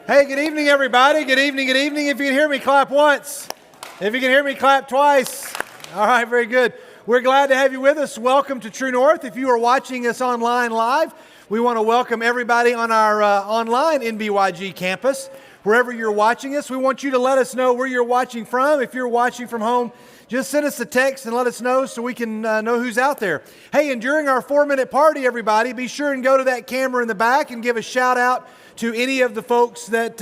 Hey, good evening, everybody. Good evening, good evening. If you can hear me, clap once. If you can hear me, clap twice. All right, very good. We're glad to have you with us. Welcome to True North. If you are watching us online live, we want to welcome everybody on our online NBYG campus. Wherever you're watching us, we want you to let us know where you're watching from. If you're watching from home, just send us a text and let us know so we can know who's out there. Hey, and during our 4-minute party, everybody, be sure and go to that camera in the back and give a shout out to any of the folks that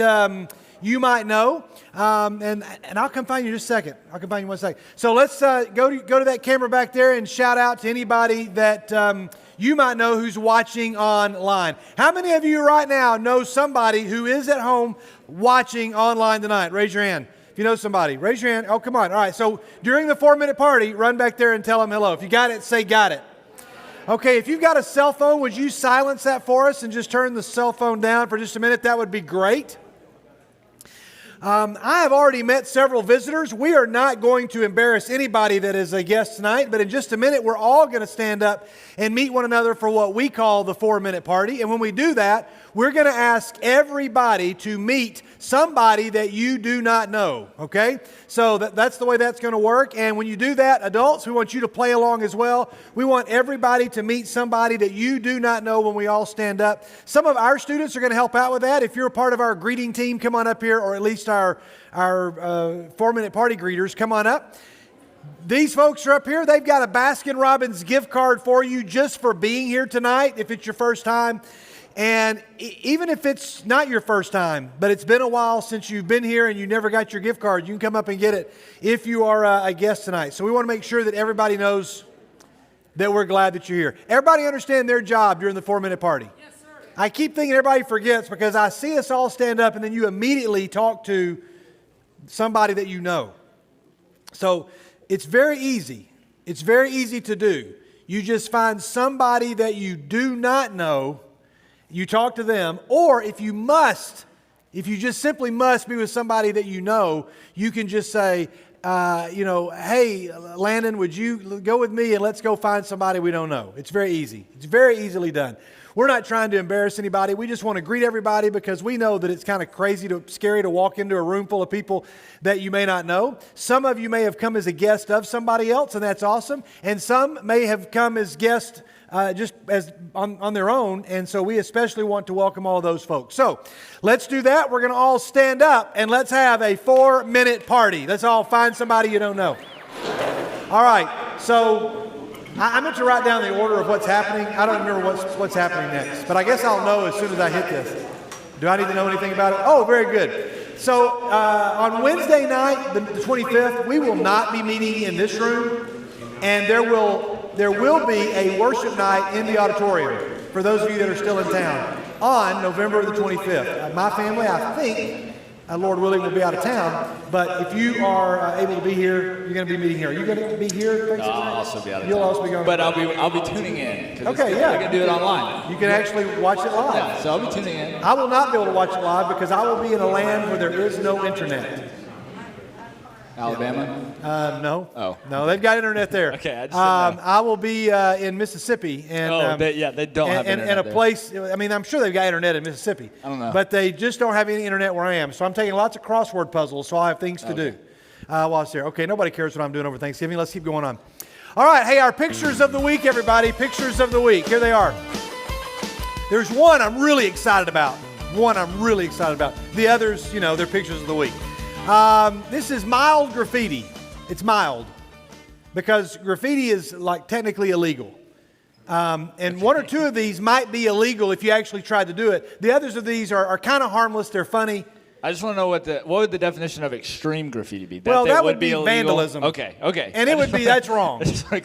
you might know. And I'll come find you in just a second. I'll come find you in 1 second. So let's go to that camera back there and shout out to anybody that you might know who's watching online. How many of you right now know somebody who is at home watching online tonight? Raise your hand. If you know somebody, raise your hand. Oh, come on. All right, so during the 4-minute party, run back there and tell them hello. If you got it, say got it. Okay, if you've got a cell phone, would you silence that for us and just turn the cell phone down for just a minute? That would be great. I have already met several visitors. We are not going to embarrass anybody that is a guest tonight, but in just a minute, we're all going to stand up and meet one another for what we call the 4-minute party. And when we do that, we're going to ask everybody to meet somebody that you do not know, okay? So that's the way that's going to work. And when you do that, adults, we want you to play along as well. We want everybody to meet somebody that you do not know when we all stand up. Some of our students are going to help out with that. If you're a part of our greeting team, come on up here, or at least our 4-minute party greeters, come on up. These folks are up here. They've got a Baskin-Robbins gift card for you just for being here tonight if it's your first time. And even if it's not your first time, but it's been a while since you've been here and you never got your gift card, you can come up and get it if you are a guest tonight. So we want to make sure that everybody knows that we're glad that you're here. Everybody understand their job during the 4-minute party? Yes, sir. I keep thinking everybody forgets because I see us all stand up and then you immediately talk to somebody that you know. So it's very easy. It's very easy to do. You just find somebody that you do not know. You talk to them, or if you just simply must be with somebody that you know, you can just say, hey, Landon, would you go with me and let's go find somebody we don't know. It's very easy. It's very easily done. We're not trying to embarrass anybody. We just want to greet everybody because we know that it's kind of scary to walk into a room full of people that you may not know. Some of you may have come as a guest of somebody else, and that's awesome. And some may have come as guests just as on their own, and so we especially want to welcome all those folks. So let's do that. We're going to all stand up, and let's have a 4-minute party. Let's all find somebody you don't know. All right, so I meant to write down the order of what's happening. I don't remember what's happening next, but I guess I'll know as soon as I hit this. Do I need to know anything about it? Oh, very good. So on Wednesday night, the 25th, we will not be meeting in this room, and there will be a worship night in the auditorium for those of you that are still in town on November the 25th. My family, I think, Lord willing, will be out of town, but if you are able to be here, you're going to be meeting here. Are you going to be here? I'll also be out of town. You'll also be going. But I'll be tuning in. Okay, yeah. I can do it online. You can actually watch it live. Yeah, so I'll be tuning in. I will not be able to watch it live because I will be in a land where there is no internet. Alabama? No. Oh. No, they've got internet there. Okay, I just didn't know. I will be in Mississippi. And, they don't have internet and a there. place, I mean, I'm sure they've got internet in Mississippi. I don't know. But they just don't have any internet where I am. So I'm taking lots of crossword puzzles, so I have things to do while I was here. Okay, nobody cares what I'm doing over Thanksgiving. Let's keep going on. All right, hey, our pictures of the week, everybody. Pictures of the week. Here they are. There's one I'm really excited about. The others, they're pictures of the week. This is mild graffiti. It's mild because graffiti is like technically illegal. And one or two of these might be illegal if you actually tried to do it. The others of these are kind of harmless. They're funny. I just want to know what would the definition of extreme graffiti be? That would be vandalism. Okay. And it would be, that's wrong.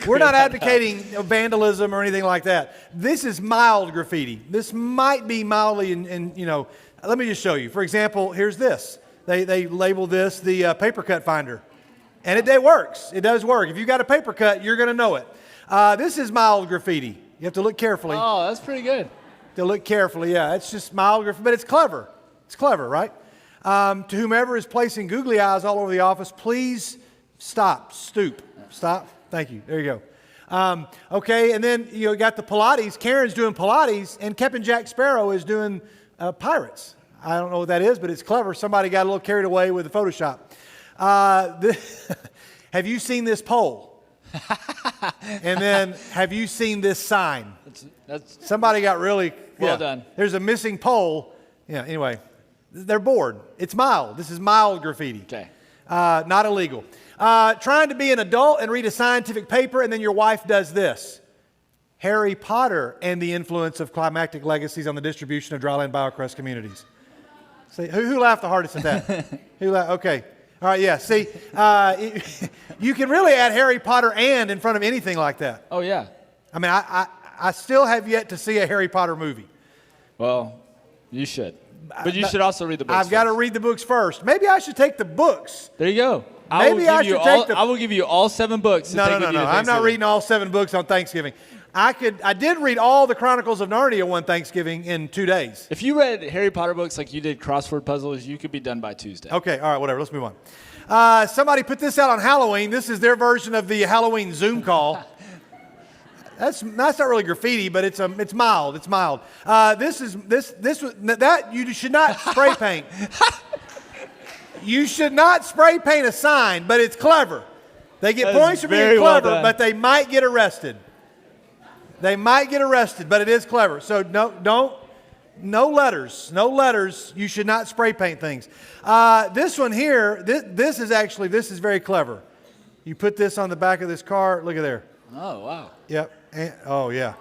We're not advocating vandalism or anything like that. This is mild graffiti. This might be mildly, let me just show you. For example, here's this. They label this the paper cut finder. And it works. It does work. If you got a paper cut, you're going to know it. This is mild graffiti. You have to look carefully. Oh, that's pretty good. To look carefully, yeah. It's just mild graffiti, but it's clever. It's clever, right? To whomever is placing googly eyes all over the office, please stop. Stoop. Stop. Thank you. There you go. Okay, and then you got the Pilates. Karen's doing Pilates, and Captain Jack Sparrow is doing pirates. I don't know what that is, but it's clever. Somebody got a little carried away with the Photoshop. Have you seen this pole? And then, have you seen this sign? Somebody got really... Well done. There's a missing pole. Yeah, anyway, they're bored. It's mild. This is mild graffiti. Okay. Not illegal. Trying to be an adult and read a scientific paper, and then your wife does this. Harry Potter and the influence of climactic legacies on the distribution of dryland biocrust communities. See, who laughed the hardest at that? Who laughed? Okay. All right, yeah. See, you can really add Harry Potter and in front of anything like that. Oh, yeah. I mean, I still have yet to see a Harry Potter movie. Well, you should. But you should also read the books I've got to read the books first. Maybe I should take the books. There you go. I will give you all 7 books. No. I'm not reading all 7 books on Thanksgiving. I did read all the Chronicles of Narnia one Thanksgiving in 2 days. If you read Harry Potter books like you did crossword puzzles, you could be done by Tuesday. Okay, all right, whatever. Let's move on. Somebody put this out on Halloween. This is their version of the Halloween Zoom call. That's not really graffiti, but it's mild. It's mild. You should not spray paint. You should not spray paint a sign, but it's clever. They get points for being clever, but they might get arrested. They might get arrested, but it is clever. So no letters. You should not spray paint things. This one here, this is very clever. You put this on the back of this car. Look at there. Oh, wow. Yep. Oh, yeah.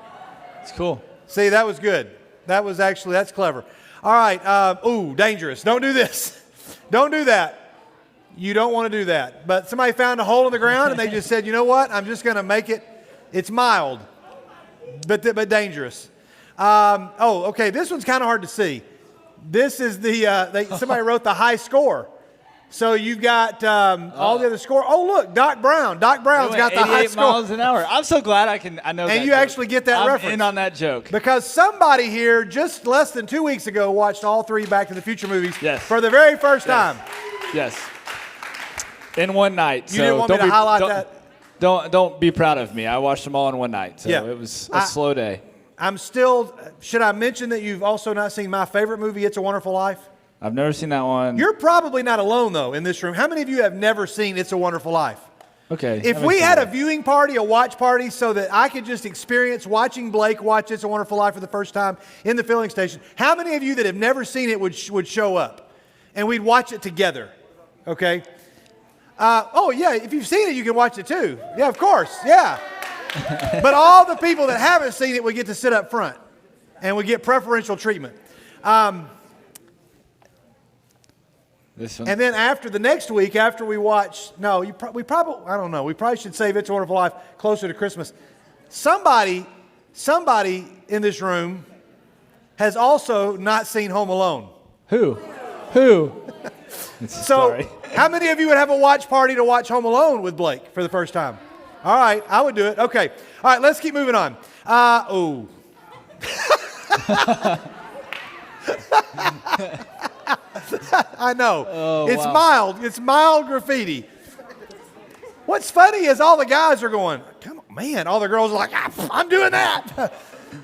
It's cool. See, that was good. That's clever. All right. Dangerous. Don't do this. Don't do that. You don't want to do that. But somebody found a hole in the ground and they just said, you know what? I'm just going to make it. It's mild, but dangerous. Okay. This one's kind of hard to see. This is somebody wrote the high score. So you've got all the other score. Oh, look, Doc Brown. Doc Brown's got the high score. 88 miles an hour. I'm so glad I know that. And you actually get that reference. I'm in on that joke. Because somebody here just less than 2 weeks ago watched all 3 Back to the Future movies for the very first time. Yes. In one night. You didn't want me to highlight that? Don't be proud of me. I watched them all in one night. So it was a slow day. Should I mention that you've also not seen my favorite movie, It's a Wonderful Life? I've never seen that one. You're probably not alone, though, in this room. How many of you have never seen It's a Wonderful Life? Okay. If we had a viewing party, a watch party, so that I could just experience watching Blake watch It's a Wonderful Life for the first time in the filling station, how many of you that have never seen it would show up? And we'd watch it together, okay? Yeah, if you've seen it, you can watch it too. Yeah, of course, yeah. But all the people that haven't seen it would get to sit up front and would get preferential treatment. This one. And then after the next week, after we watch, we probably should save It's a Wonderful Life closer to Christmas. Somebody in this room has also not seen Home Alone. Who? So, how many of you would have a watch party to watch Home Alone with Blake for the first time? All right, I would do it. Okay. All right, let's keep moving on. I know. Oh, it's wow. mild. It's mild graffiti. What's funny is all the guys are going, come on, man. All the girls are like, I'm doing that.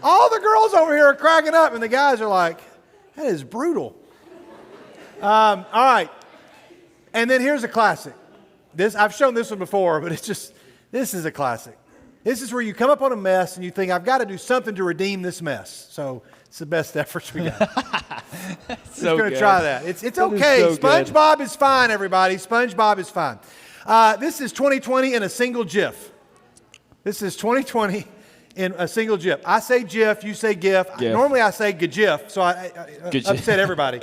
All the girls over here are cracking up, and the guys are like, that is brutal. All right. And then here's a classic. I've shown this one before, but this is a classic. This is where you come up on a mess and you think, I've got to do something to redeem this mess. So it's the best efforts we got. Just going to try that. It's okay. So SpongeBob is fine, everybody. SpongeBob is fine. This is 2020 in a single GIF. This is 2020 in a single GIF. I say GIF, you say GIF. Normally I say GIF, so I upset everybody.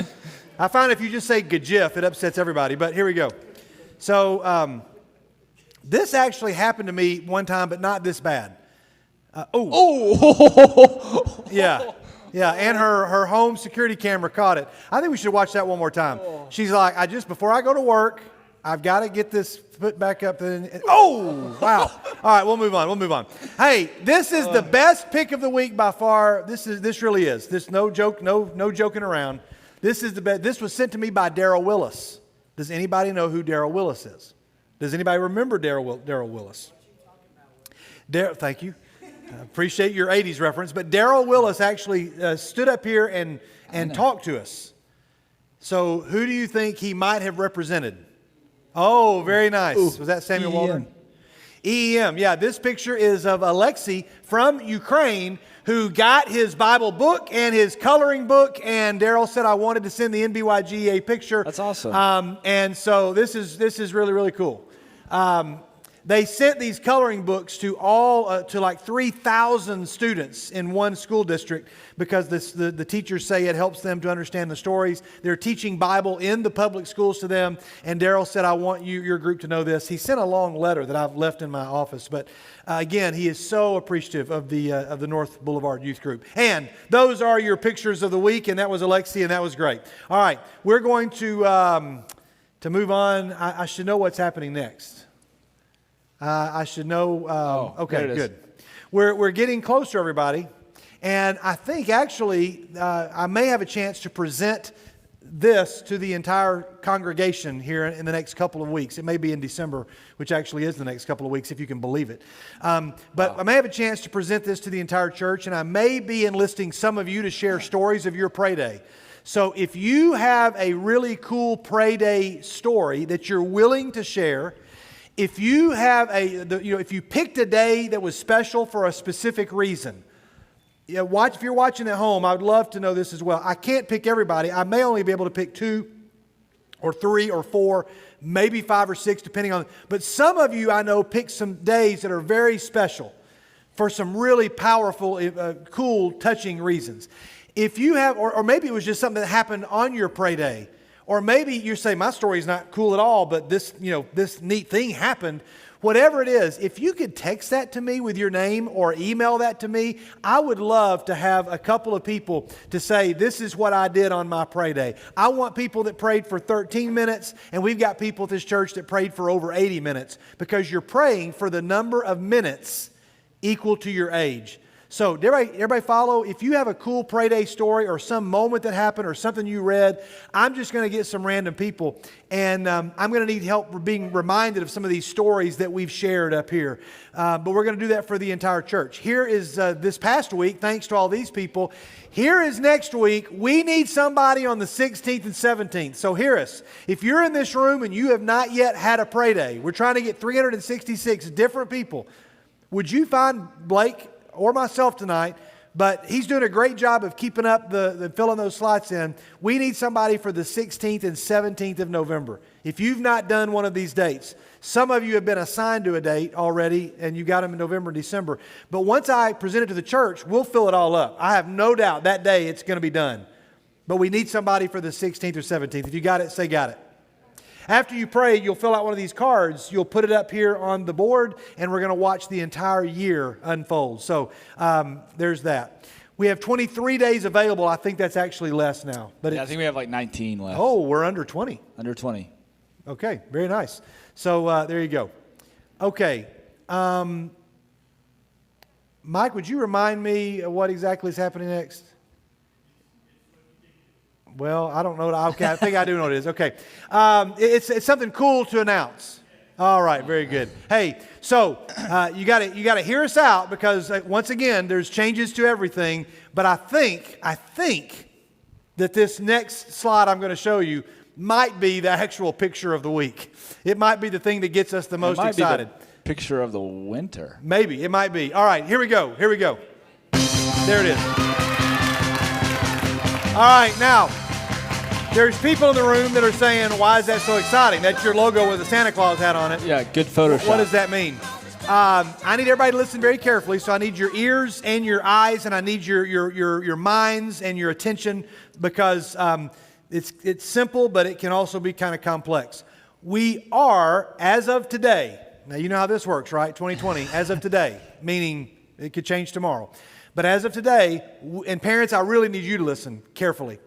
I find if you just say GIF, it upsets everybody. But here we go. So this actually happened to me one time, but not this bad. Yeah. Yeah, and her home security camera caught it. I think we should watch that one more time. She's like, before I go to work, I've got to get this put back up. Wow. All right, we'll move on. Hey, this is the best pick of the week by far. This really is. This no joke, no joking around. This is the best. This was sent to me by Darrell Willis. Does anybody know who Darrell Willis is? Does anybody remember Darrell Willis? Thank you. Appreciate your 80s reference. But Darrell Willis actually stood up here and talked to us. So who do you think he might have represented? Oh, very nice. Ooh, Was that Samuel Waldron? EEM. EEM, yeah. This picture is of Alexei from Ukraine who got his Bible book and his coloring book. And Daryl said, I wanted to send the NBYG a picture. That's awesome. And so this is really, really cool. They sent these coloring books to to like 3,000 students in one school district because the teachers say it helps them to understand the stories. They're teaching Bible in the public schools to them. And Daryl said, I want your group to know this. He sent a long letter that I've left in my office. But again, he is so appreciative of the North Boulevard Youth Group. And those are your pictures of the week. And that was Alexi, and that was great. All right, we're going to move on. I should know what's happening next. I should know. Okay, good. We're getting closer, everybody. And I think actually I may have a chance to present this to the entire congregation here in the next couple of weeks. It may be in December, which actually is the next couple of weeks, if you can believe it. But I may have a chance to present this to the entire church, and I may be enlisting some of you to share stories of your pray day. So if you have a really cool pray day story that you're willing to share, if you have if you picked a day that was special for a specific reason, if you're watching at home, I would love to know this as well. I can't pick everybody. I may only be able to pick 2 or 3 or 4, maybe 5 or 6, depending on. But some of you I know pick some days that are very special for some really powerful, cool, touching reasons. If you have, or maybe it was just something that happened on your pray day. Or maybe you say, my story's not cool at all, but this neat thing happened. Whatever it is, if you could text that to me with your name or email that to me, I would love to have a couple of people to say, this is what I did on my pray day. I want people that prayed for 13 minutes, and we've got people at this church that prayed for over 80 minutes, because you're praying for the number of minutes equal to your age. So everybody follow? If you have a cool pray day story or some moment that happened or something you read, I'm just going to get some random people, and I'm going to need help being reminded of some of these stories that we've shared up here. But we're going to do that for the entire church. Here is this past week, thanks to all these people. Here is next week. We need somebody on the 16th and 17th. So hear us. If you're in this room and you have not yet had a pray day, we're trying to get 366 different people. Would you find Blake or myself tonight? But he's doing a great job of keeping up the filling those slots in. We need somebody for the 16th and 17th of November. If you've not done one of these dates, some of you have been assigned to a date already, and you got them in November and December. But once I present it to the church, we'll fill it all up. I have no doubt that day it's going to be done. But we need somebody for the 16th or 17th. If you got it, say got it. After you pray, you'll fill out one of these cards. You'll put it up here on the board, and we're going to watch the entire year unfold. So there's that. We have 23 days available. I think that's actually less now. But I think we have like 19 left. Oh, we're under 20. Under 20. Okay, very nice. So there you go. Okay. Mike, would you remind me of what exactly is happening next? Well, I don't know. Okay, I think I do know what it is. Okay. It's something cool to announce. All right, very good. Hey, so you got to hear us out, because once again, there's changes to everything. But I think that this next slide I'm going to show you might be the actual picture of the week. It might be the thing that gets us the most excited. Be the picture of the winter. Maybe it might be. All right, here we go. There it is. All right, now, there's people in the room that are saying, why is that so exciting? That's your logo with a Santa Claus hat on it. Yeah, good Photoshop. What does that mean? I need everybody to listen very carefully. So I need your ears and your eyes, and I need your minds and your attention, because it's simple, but it can also be kind of complex. We are, as of today, now you know how this works, right? 2020, as of today, meaning it could change tomorrow. But as of today, and parents, I really need you to listen carefully.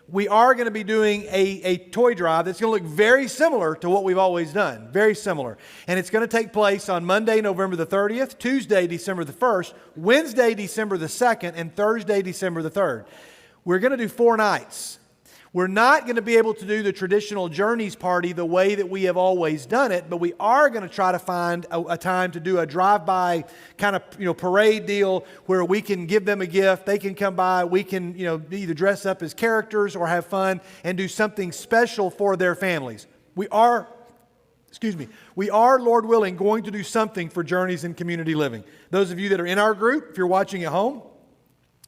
We are going to be doing a toy drive that's going to look very similar to what we've always done. Very similar. And it's going to take place on Monday, November the 30th, Tuesday, December the 1st, Wednesday, December the 2nd, and Thursday, December the 3rd. We're going to do 4 nights. We're not going to be able to do the traditional Journeys party the way that we have always done it, but we are going to try to find a time to do a drive-by kind of parade deal where we can give them a gift, they can come by, we can either dress up as characters or have fun and do something special for their families. We are, Lord willing, going to do something for Journeys in Community Living. Those of you that are in our group, if you're watching at home,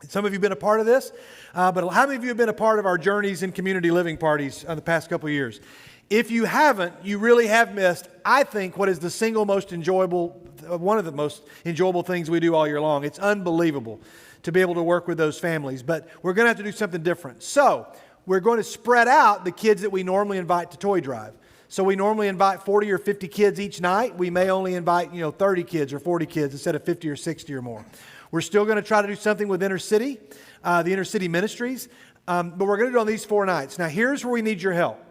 some of you have been a part of this, but how many of you have been a part of our Journeys in Community Living parties the past couple of years? If you haven't, you really have missed, I think, what is the single most enjoyable, one of the most enjoyable things we do all year long. It's unbelievable to be able to work with those families, but we're going to have to do something different. So we're going to spread out the kids that we normally invite to Toy Drive. So we normally invite 40 or 50 kids each night. We may only invite 30 kids or 40 kids instead of 50 or 60 or more. We're still going to try to do something with Inner City, the Inner City Ministries, but we're going to do it on these 4 nights. Now, here's where we need your help.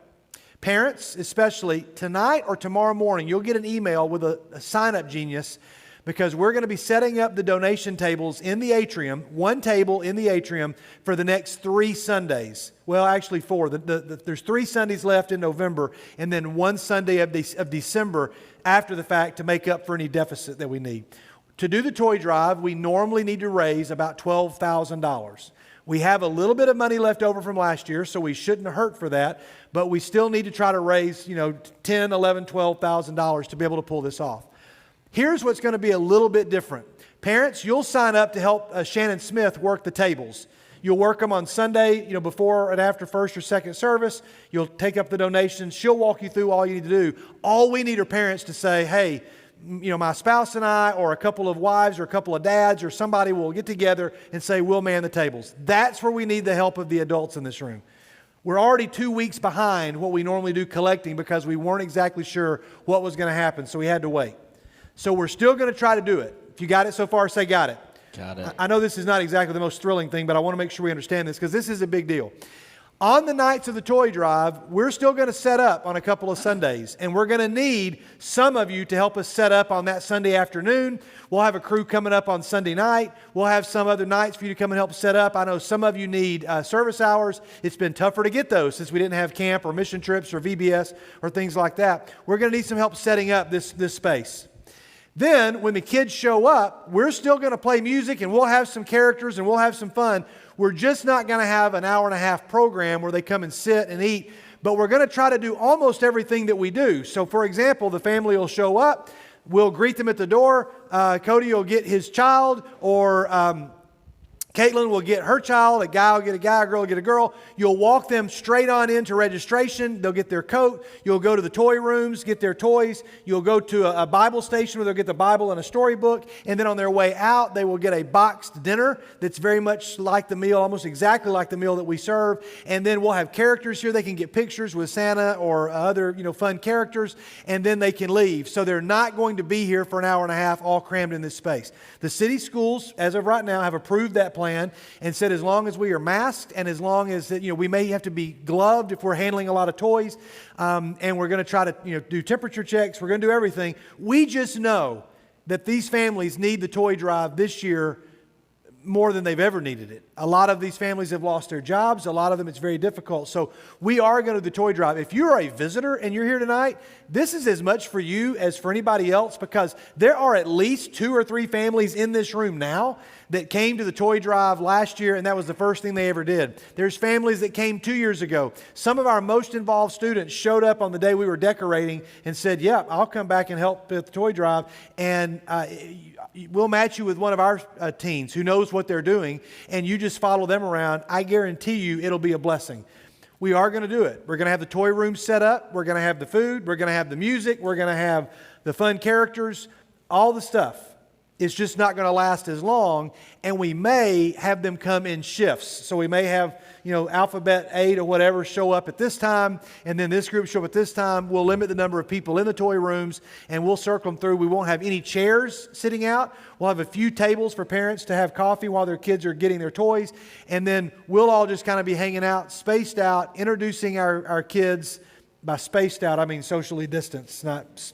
Parents, especially, tonight or tomorrow morning, you'll get an email with a sign-up genius because we're going to be setting up the donation tables in the atrium, one table in the atrium for the next 3 Sundays. Well, actually 4. There's 3 Sundays left in November and then 1 Sunday of December after the fact to make up for any deficit that we need. To do the toy drive, we normally need to raise about $12,000. We have a little bit of money left over from last year, so we shouldn't hurt for that, but we still need to try to raise, $10,000, $11,000, $12,000 to be able to pull this off. Here's what's going to be a little bit different. Parents, you'll sign up to help Shannon Smith work the tables. You'll work them on Sunday, before and after first or second service. You'll take up the donations. She'll walk you through all you need to do. All we need are parents to say, hey, my spouse and I, or a couple of wives, or a couple of dads, or somebody will get together and say, we'll man the tables. That's where we need the help of the adults in this room. We're already 2 weeks behind what we normally do collecting because we weren't exactly sure what was going to happen, so we had to wait. So we're still going to try to do it. If you got it so far, say got it. Got it. I know this is not exactly the most thrilling thing, but I want to make sure we understand this because this is a big deal. On the nights of the toy drive, we're still going to set up on a couple of Sundays, and we're going to need some of you to help us set up on that Sunday afternoon. We'll have a crew coming up on Sunday night. We'll have some other nights for you to come and help set up. I know some of you need service hours. It's been tougher to get those since we didn't have camp or mission trips or VBS or things like that. We're going to need some help setting up this space. Then, when the kids show up, we're still going to play music and we'll have some characters and we'll have some fun. We're just not going to have an hour-and-a-half program where they come and sit and eat, but we're going to try to do almost everything that we do. So, for example, the family will show up. We'll greet them at the door. Cody will get his child, or Caitlin will get her child, a guy will get a guy, a girl will get a girl. You'll walk them straight on into registration. They'll get their coat. You'll go to the toy rooms, get their toys. You'll go to a Bible station where they'll get the Bible and a storybook. And then on their way out, they will get a boxed dinner that's very much like the meal, almost exactly like the meal that we serve. And then we'll have characters here. They can get pictures with Santa or other, fun characters. And then they can leave. So they're not going to be here for an hour and a half all crammed in this space. The city schools, as of right now, have approved that plan and said as long as we are masked and as long as that, we may have to be gloved if we're handling a lot of toys, and we're going to try to do temperature checks. We're going to do everything. We just know that these families need the toy drive this year more than they've ever needed it. A lot of these families have lost their jobs. A lot of them, it's very difficult. So we are going to do the toy drive. If you're a visitor and you're here tonight, this is as much for you as for anybody else because there are at least 2 or 3 families in this room now that came to the toy drive last year, and that was the first thing they ever did. There's families that came 2 years ago. Some of our most involved students showed up on the day we were decorating and said, yeah, I'll come back and help at the toy drive, and we'll match you with one of our teens who knows what they're doing, and you just follow them around. I guarantee you it'll be a blessing. We are going to do it. We're going to have the toy room set up. We're going to have the food. We're going to have the music. We're going to have the fun characters, all the stuff. It's just not going to last as long, and we may have them come in shifts. So we may have, alphabet 8 or whatever show up at this time, and then this group show up at this time. We'll limit the number of people in the toy rooms, and we'll circle them through. We won't have any chairs sitting out. We'll have a few tables for parents to have coffee while their kids are getting their toys, and then we'll all just kind of be hanging out, spaced out, introducing our kids. By spaced out, I mean socially distanced, not,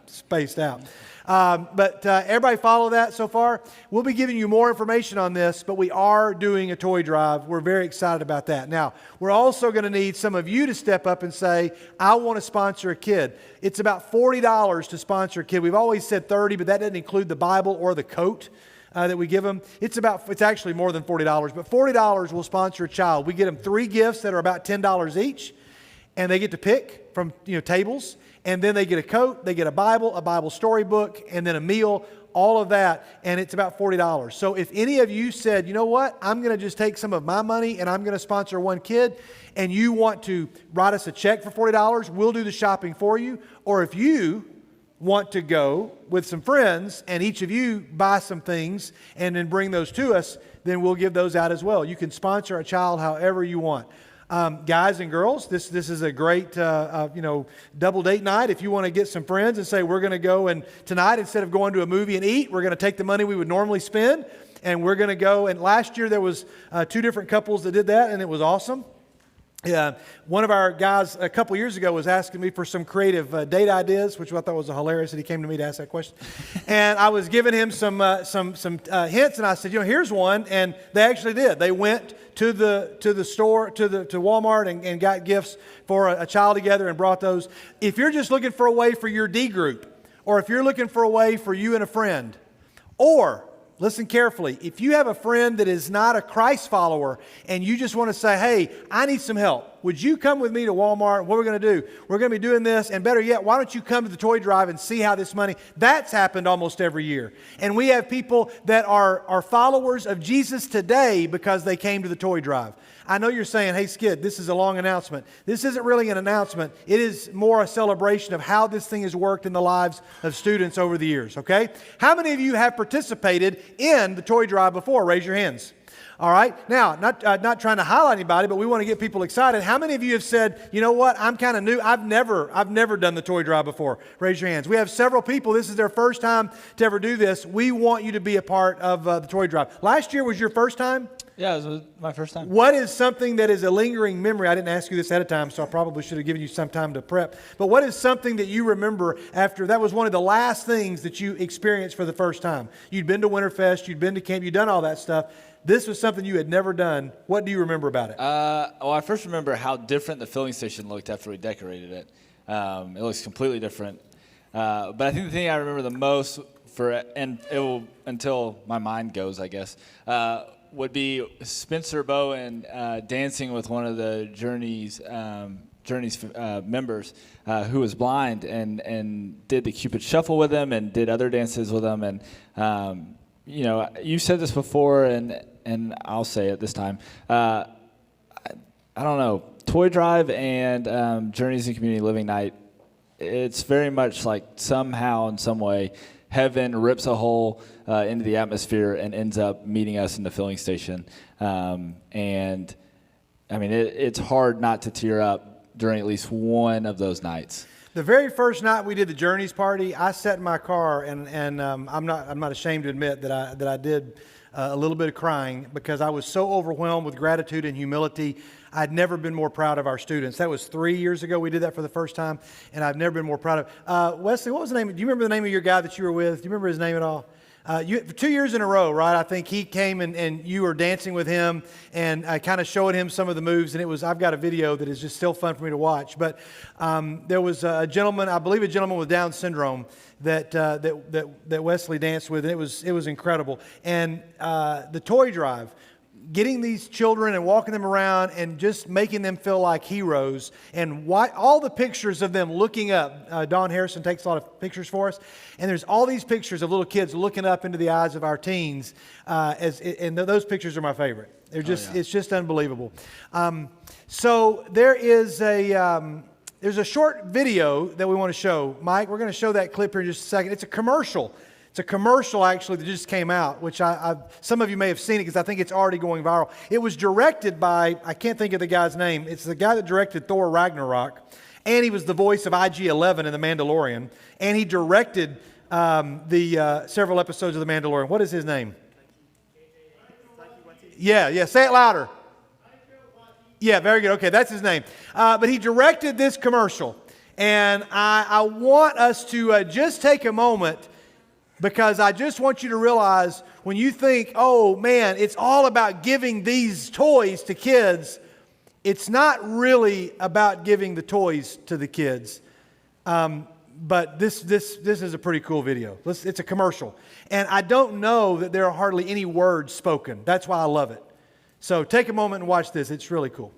spaced out. But everybody follow that so far? We'll be giving you more information on this, but we are doing a toy drive. We're very excited about that. Now, we're also going to need some of you to step up and say, I want to sponsor a kid. It's about $40 to sponsor a kid. We've always said $30, but that doesn't include the Bible or the coat that we give them. It's actually more than $40, but $40 will sponsor a child. We get them 3 gifts that are about $10 each, and they get to pick from tables. And then they get a coat, they get a Bible storybook, and then a meal, all of that, and it's about $40. So if any of you said, you know what, I'm going to just take some of my money and I'm going to sponsor one kid, and you want to write us a check for $40, we'll do the shopping for you. Or if you want to go with some friends and each of you buy some things and then bring those to us, then we'll give those out as well. You can sponsor a child however you want. Guys and girls, this is a great double date night. If you want to get some friends and say we're going to go, and tonight instead of going to a movie and eat, we're going to take the money we would normally spend and we're going to go. And last year there was 2 different couples that did that, and it was awesome. One of our guys a couple years ago was asking me for some creative date ideas, which I thought was hilarious that he came to me to ask that question. And I was giving him some hints, and I said, here's one. And they actually did. They went to the store, to Walmart, and got gifts for a child together and brought those. If you're just looking for a way for your D group, or if you're looking for a way for you and a friend, or listen carefully. If you have a friend that is not a Christ follower and you just want to say, hey, I need some help. Would you come with me to Walmart? What we're going to do? We're going to be doing this. And better yet, why don't you come to the toy drive and see how this money... That's happened almost every year. And we have people that are followers of Jesus today because they came to the toy drive. I know you're saying, hey, Skid, this is a long announcement. This isn't really an announcement. It is more a celebration of how this thing has worked in the lives of students over the years, okay? How many of you have participated in the toy drive before? Raise your hands. All right. Now, not trying to highlight anybody, but we want to get people excited. How many of you have said, you know what, I'm kind of new. I've never done the toy drive before. Raise your hands. We have several people. This is their first time to ever do this. We want you to be a part of the toy drive. Last year was your first time? Yeah, it was my first time. What is something that is a lingering memory? I didn't ask you this ahead of time, so I probably should have given you some time to prep. But what is something that you remember after that was one of the last things that you experienced for the first time? You'd been to Winterfest, you'd been to camp, you'd done all that stuff. This was something you had never done. What do you remember about it? I first remember how different the filling station looked after we decorated it. It looks completely different. But I think the thing I remember the most until my mind goes, I guess, would be Spencer Bowen dancing with one of the Journey's members who was blind and did the Cupid Shuffle with him and did other dances with him. And you said this before, and I'll say it this time. I don't know, Toy Drive and Journeys in Community Living Night, it's very much like somehow in some way heaven rips a hole into the atmosphere and ends up meeting us in the filling station. And I mean, it's hard not to tear up during at least one of those nights. The very first night we did the Journeys party, I sat in my car, and I'm not ashamed to admit that I did a little bit of crying because I was so overwhelmed with gratitude and humility. I'd never been more proud of our students. That was 3 years ago we did that for the first time, and I've never been more proud of. Wesley, what was the name? Do you remember the name of your guy that you were with? Do you remember his name at all? For 2 years in a row, right? I think he came and you were dancing with him and kind of showing him some of the moves. And I've got a video that is just still fun for me to watch. But there was a gentleman, I believe a gentleman with Down syndrome that Wesley danced with. And it was incredible. And the toy drive, getting these children and walking them around and just making them feel like heroes, and all the pictures of them looking up. Don Harrison takes a lot of pictures for us, and there's all these pictures of little kids looking up into the eyes of our teens, and those pictures are my favorite. They're just It's just unbelievable. So there's a short video that we want to show. Mike, we're going to show that clip here in just a second. It's a commercial. It's a commercial, actually, that just came out, which some of you may have seen it because I think it's already going viral. It was directed by, I can't think of the guy's name. It's the guy that directed Thor Ragnarok, and he was the voice of IG-11 in The Mandalorian, and he directed the several episodes of The Mandalorian. What is his name? Yeah, say it louder. Yeah, very good. Okay, that's his name. But he directed this commercial. And I want us to just take a moment, because I just want you to realize when you think, oh man, it's all about giving these toys to kids, it's not really about giving the toys to the kids. But this is a pretty cool video. It's a commercial. And I don't know that there are hardly any words spoken. That's why I love it. So take a moment and watch this. It's really cool.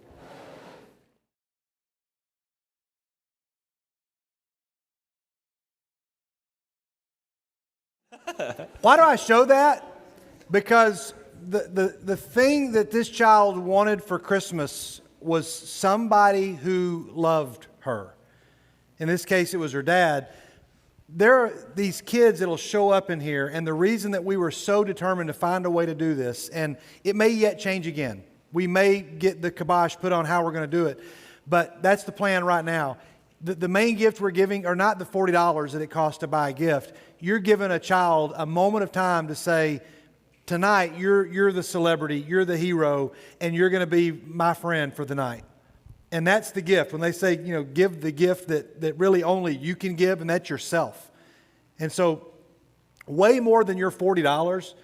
Why do I show that? Because the thing that this child wanted for Christmas was somebody who loved her. In this case, it was her dad. There are these kids that will show up in here, and the reason that we were so determined to find a way to do this, and it may yet change again. We may get the kibosh put on how we're going to do it, but that's the plan right now. The main gift we're giving are not the $40 that it costs to buy a gift. You're giving a child a moment of time to say, tonight you're the celebrity, you're the hero, and you're going to be my friend for the night. And that's the gift. When they say, give the gift that really only you can give, and that's yourself. And so, way more than your $40,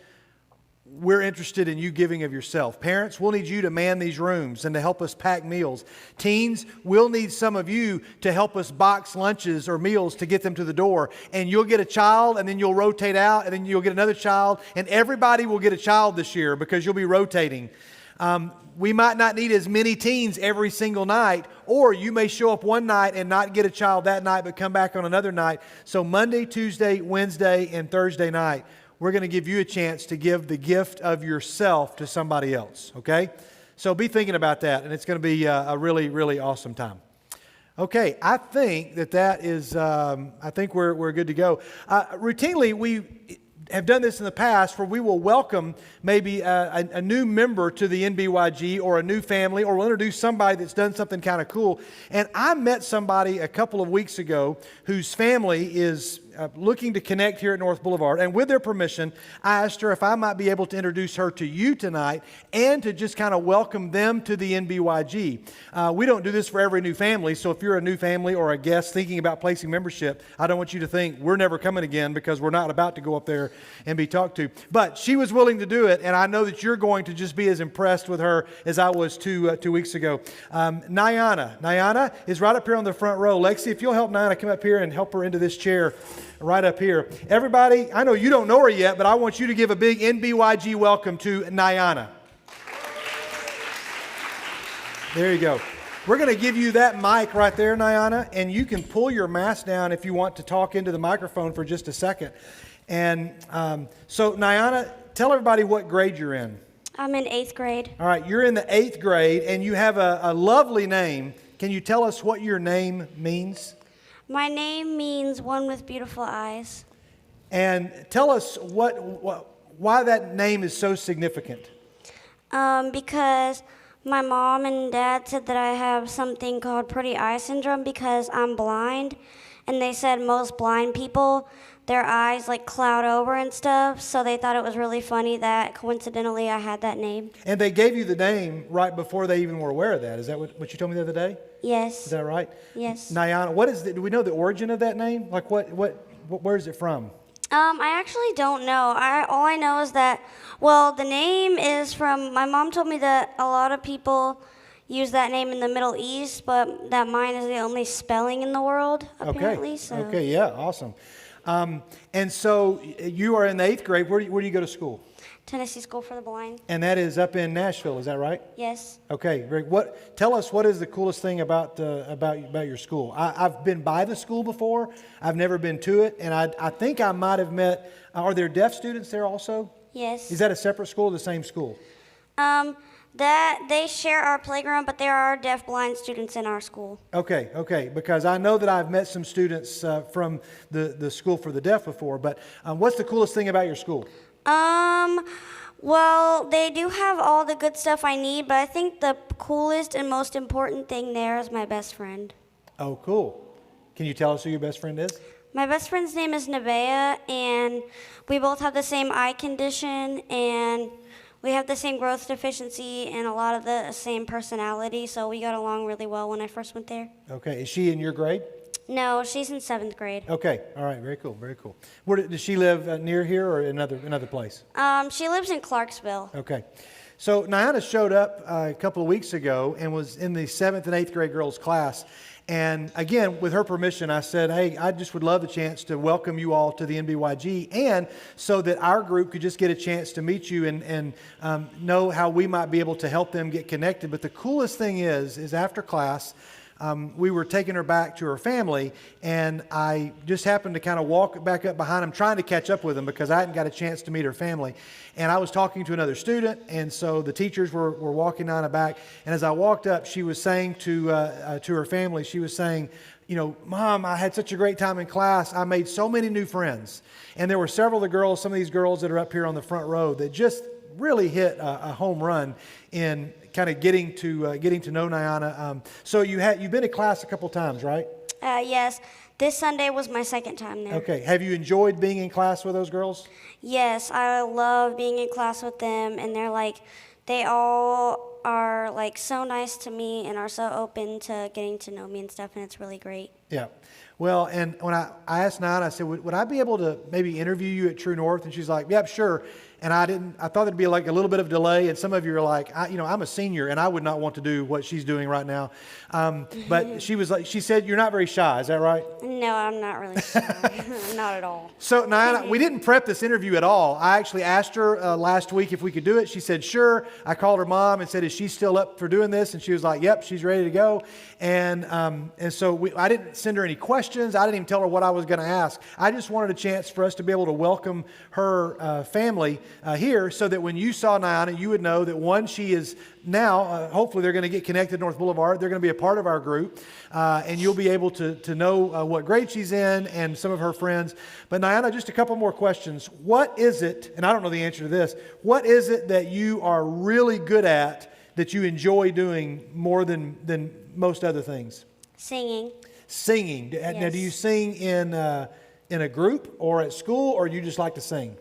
we're interested in you giving of yourself. Parents, we'll need you to man these rooms and to help us pack meals. Teens, we'll need some of you to help us box lunches or meals to get them to the door. And you'll get a child, and then you'll rotate out, and then you'll get another child, and everybody will get a child this year because you'll be rotating. We might not need as many teens every single night, or you may show up one night and not get a child that night but come back on another night. So Monday, Tuesday, Wednesday, and Thursday night, we're going to give you a chance to give the gift of yourself to somebody else, okay? So be thinking about that, and it's going to be a really, really awesome time. Okay, I think that is, I think we're good to go. Routinely, we have done this in the past where we will welcome maybe a new member to the NBYG or a new family, or we'll introduce somebody that's done something kind of cool. And I met somebody a couple of weeks ago whose family is looking to connect here at North Boulevard. And with their permission, I asked her if I might be able to introduce her to you tonight and to just kind of welcome them to the NBYG. We don't do this for every new family, so if you're a new family or a guest thinking about placing membership, I don't want you to think we're never coming again, because we're not about to go up there and be talked to. But she was willing to do it, and I know that you're going to just be as impressed with her as I was 2 weeks ago. Nyana is right up here on the front row. Lexi, if you'll help Nyana come up here and help her into this chair right up here. Everybody, I know you don't know her yet, but I want you to give a big NBYG welcome to Nyana. There you go. We're going to give you that mic right there, Nyana, and you can pull your mask down if you want to talk into the microphone for just a second. And so, Nyana, tell everybody what grade you're in. I'm in 8th grade. All right, you're in the 8th grade, and you have a lovely name. Can you tell us what your name means? My name means one with beautiful eyes. And tell us why that name is so significant. Because my mom and dad said that I have something called pretty eye syndrome because I'm blind. And they said most blind people, their eyes like cloud over and stuff. So they thought it was really funny that coincidentally I had that name. And they gave you the name right before they even were aware of that. Is that what you told me the other day? Yes. Is that right? Yes. Nyana, do we know the origin of that name? Like where is it from? I actually don't know. All I know is that, the name is from, my mom told me that a lot of people use that name in the Middle East, but that mine is the only spelling in the world, apparently. Okay, so. okay, yeah, awesome. And so you are in the 8th grade. Where do you go to school? Tennessee School for the Blind. And that is up in Nashville, is that right? Yes. Okay, Greg. Tell us what is the coolest thing about your school? I've been by the school before. I've never been to it, and I think I might have met. Are there deaf students there also? Yes. Is that a separate school or the same school? That they share our playground, but there are deaf blind students in our school. Okay, because I know that I've met some students from the school for the deaf before. But what's the coolest thing about your school? They do have all the good stuff I need, but I think the coolest and most important thing there is my best friend. Oh, cool. Can you tell us who your best friend is? My best friend's name is Nevaeh, and we both have the same eye condition, and we have the same growth deficiency and a lot of the same personality, so we got along really well when I first went there. Okay, is she in your grade? No, she's in 7th grade. Okay, all right, very cool, very cool. Does she live near here or another place? She lives in Clarksville. Okay. So Niana showed up a couple of weeks ago and was in the 7th and 8th grade girls class. And again, with her permission, I said, hey, I just would love the chance to welcome you all to the NBYG, and so that our group could just get a chance to meet you and know how we might be able to help them get connected. But the coolest thing is after class, we were taking her back to her family, and I just happened to kind of walk back up behind them, trying to catch up with them because I hadn't got a chance to meet her family. And I was talking to another student, and so the teachers were walking Nina back. And as I walked up, she was saying to her family, she was saying, you know, Mom, I had such a great time in class. I made so many new friends. And there were several of the girls, some of these girls that are up here on the front row, that just really hit a home run in kind of getting to know Niana. So you've been to class a couple times, right? Yes. This Sunday was my 2nd time there. Okay. Have you enjoyed being in class with those girls? Yes, I love being in class with them, and they all are like so nice to me and are so open to getting to know me and stuff, and it's really great. Yeah. Well, and when I asked Nana, I said, would I be able to maybe interview you at True North? And she's like, yep, sure. And I thought there'd be like a little bit of delay. And some of you are like, I'm a senior and I would not want to do what she's doing right now. But she said, you're not very shy. Is that right? No, I'm not really shy. Not at all. So, Nana, we didn't prep this interview at all. I actually asked her last week if we could do it. She said, sure. I called her mom and said, is she still up for doing this? And she was like, yep, she's ready to go. And so I didn't send her any questions. I didn't even tell her what I was going to ask. I just wanted a chance for us to be able to welcome her family here, so that when you saw Niana, you would know that one, she is now, hopefully they're going to get connected to North Boulevard. They're going to be a part of our group, and you'll be able to know what grade she's in and some of her friends. But Niana, just a couple more questions. What is it, and I don't know the answer to this, what is it that you are really good at that you enjoy doing more than most other things? Singing. Singing. Yes. Now, do you sing in a group or at school, or you just like to sing?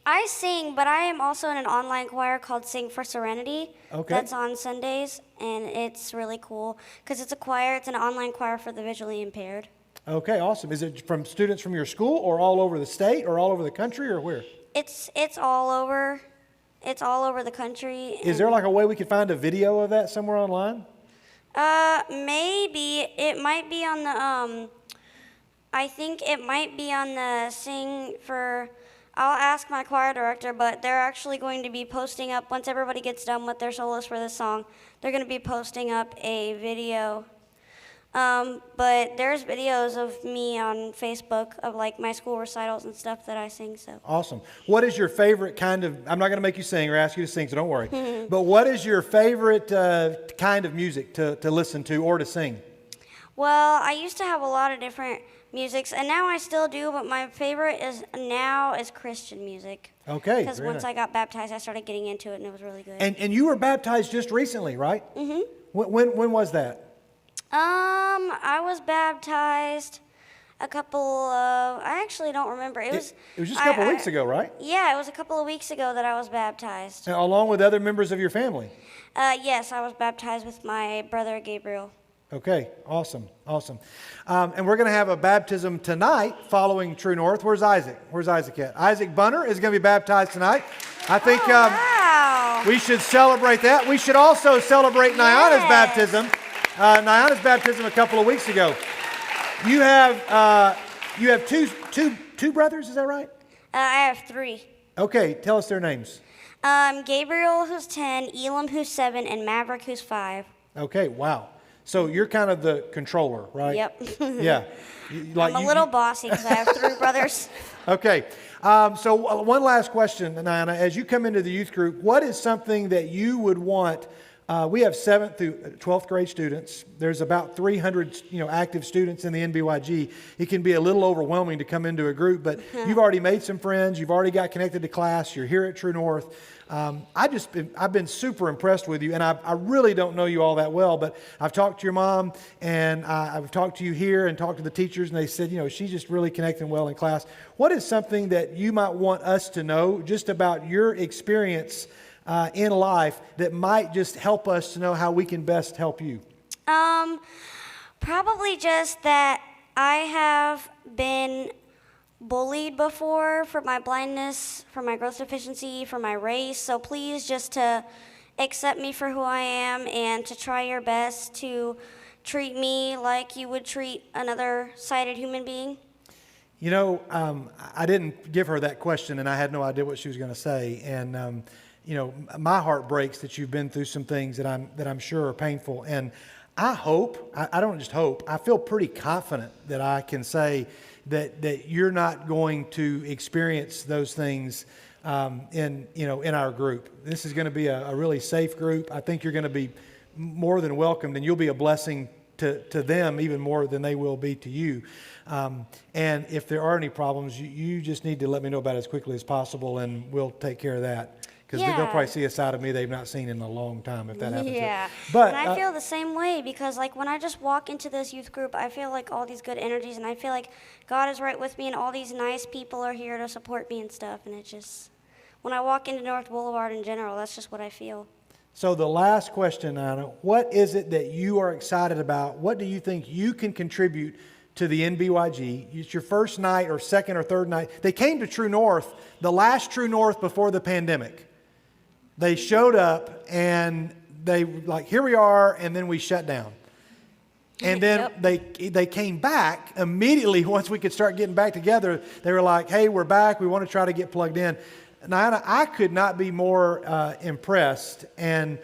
I sing, but I am also in an online choir called Sing for Serenity. Okay. That's on Sundays, and it's really cool because it's a choir. It's an online choir for the visually impaired. Okay, awesome. Is it from students from your school, or all over the state, or all over the country, or where? It's all over. It's all over the country. Is there like a way we could find a video of that somewhere online? Maybe it might be on the I think it might be on the Sing for. I'll ask my choir director, but they're actually going to be posting up, once everybody gets done with their solos for this song, they're going to be posting up a video. But there's videos of me on Facebook of like my school recitals and stuff that I sing. So Awesome. What is your favorite kind of, I'm not going to make you sing or ask you to sing, so don't worry. But what is your favorite kind of music to listen to or to sing? Well, I used to have a lot of different musics, and now I still do, but my favorite is Christian music. Okay. Because once I got baptized, I started getting into it, and it was really good. And you were baptized just recently, right? Mm-hmm. When was that? I was baptized a couple of, I actually don't remember. It was just a couple of weeks ago, right? Yeah, it was a couple of weeks ago that I was baptized. Along with other members of your family? Yes, I was baptized with my brother Gabriel. Okay, awesome. And we're going to have a baptism tonight following True North. Where's Isaac? Where's Isaac at? Isaac Bunner is going to be baptized tonight. I think Wow. we should celebrate that. We should also celebrate Niana's baptism. Niana's baptism a couple of weeks ago. You have two brothers, is that right? I have 3. Okay, tell us their names. Gabriel, who's 10, Elam, who's 7, and Maverick, who's 5. Okay, wow. So you're kind of the controller, right? Yep. Yeah. I'm a little bossy because I have 3 brothers. Okay. So one last question, Niana. As you come into the youth group, what is something that you would want? We have 7th through 12th grade students. There's about 300, active students in the NBYG. It can be a little overwhelming to come into a group, but you've already made some friends. You've already got connected to class. You're here at True North. I've been super impressed with you, and I really don't know you all that well, but I've talked to your mom, and I've talked to you here and talked to the teachers, and they said, she's just really connecting well in class. What is something that you might want us to know just about your experience in life that might just help us to know how we can best help you? Probably just that I have been bullied before for my blindness, for my growth deficiency, for my race. So please just to accept me for who I am and to try your best to treat me like you would treat another sighted human being. You know, I didn't give her that question, and I had no idea what she was going to say. And you know, my heart breaks that you've been through some things that I'm sure are painful. And I hope, I don't just hope, I feel pretty confident that I can say that you're not going to experience those things in our group. This is going to be a really safe group. I think you're going to be more than welcomed, and you'll be a blessing to them even more than they will be to you. And if there are any problems, you just need to let me know about it as quickly as possible, and we'll take care of that. Because they'll probably see a side of me they've not seen in a long time if that happens. Yeah, but and I feel the same way because like when I just walk into this youth group, I feel like all these good energies, and I feel like God is right with me, and all these nice people are here to support me and stuff. And it just, when I walk into North Boulevard in general, that's just what I feel. So the last question, Anna, what is it that you are excited about? What do you think you can contribute to the NBYG? It's your first night or second or third night. They came to True North, the last True North before the pandemic. They showed up and they like, here we are, and then we shut down. And then they came back immediately once we could start getting back together. They were like, hey, we're back. We want to try to get plugged in. Now, I could not be more impressed. And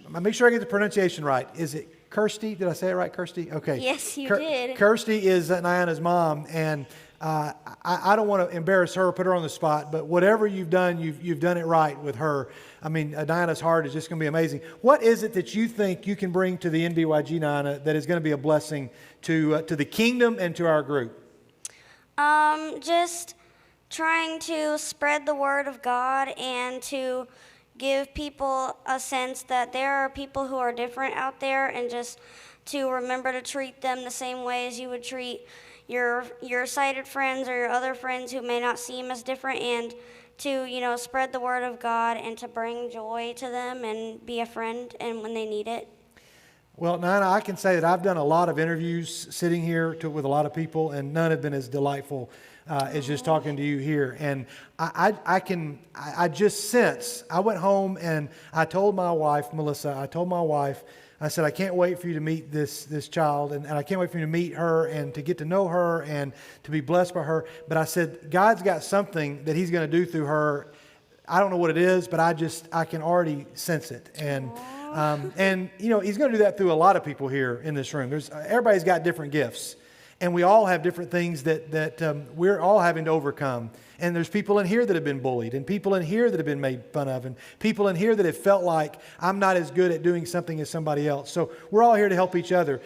make sure I get the pronunciation right. Is it Kirsty? Did I say it right, Kirsty? Okay. Yes, you did. Kirsty is Niana's mom, and I don't want to embarrass her, put her on the spot, but whatever you've done, you've done it right with her. I mean, Niana's heart is just going to be amazing. What is it that you think you can bring to the NBYG, Niana, that is going to be a blessing to the kingdom and to our group? Just trying to spread the word of God and to give people a sense that there are people who are different out there, and just to remember to treat them the same way as you would treat your sighted friends or your other friends who may not seem as different, and to spread the word of God and to bring joy to them and be a friend and when they need it. Well, Nina, I can say that I've done a lot of interviews sitting here with a lot of people, and none have been as delightful as just talking to you here. And I just sense, I went home and I told my wife, Melissa, I said, I can't wait for you to meet this child, and I can't wait for you to meet her and to get to know her and to be blessed by her. But I said, God's got something that He's going to do through her. I don't know what it is, but I can already sense it. And He's going to do that through a lot of people here in this room. Everybody's got different gifts, and we all have different things that we're all having to overcome. And there's people in here that have been bullied, and people in here that have been made fun of, and people in here that have felt like I'm not as good at doing something as somebody else. So we're all here to help each other.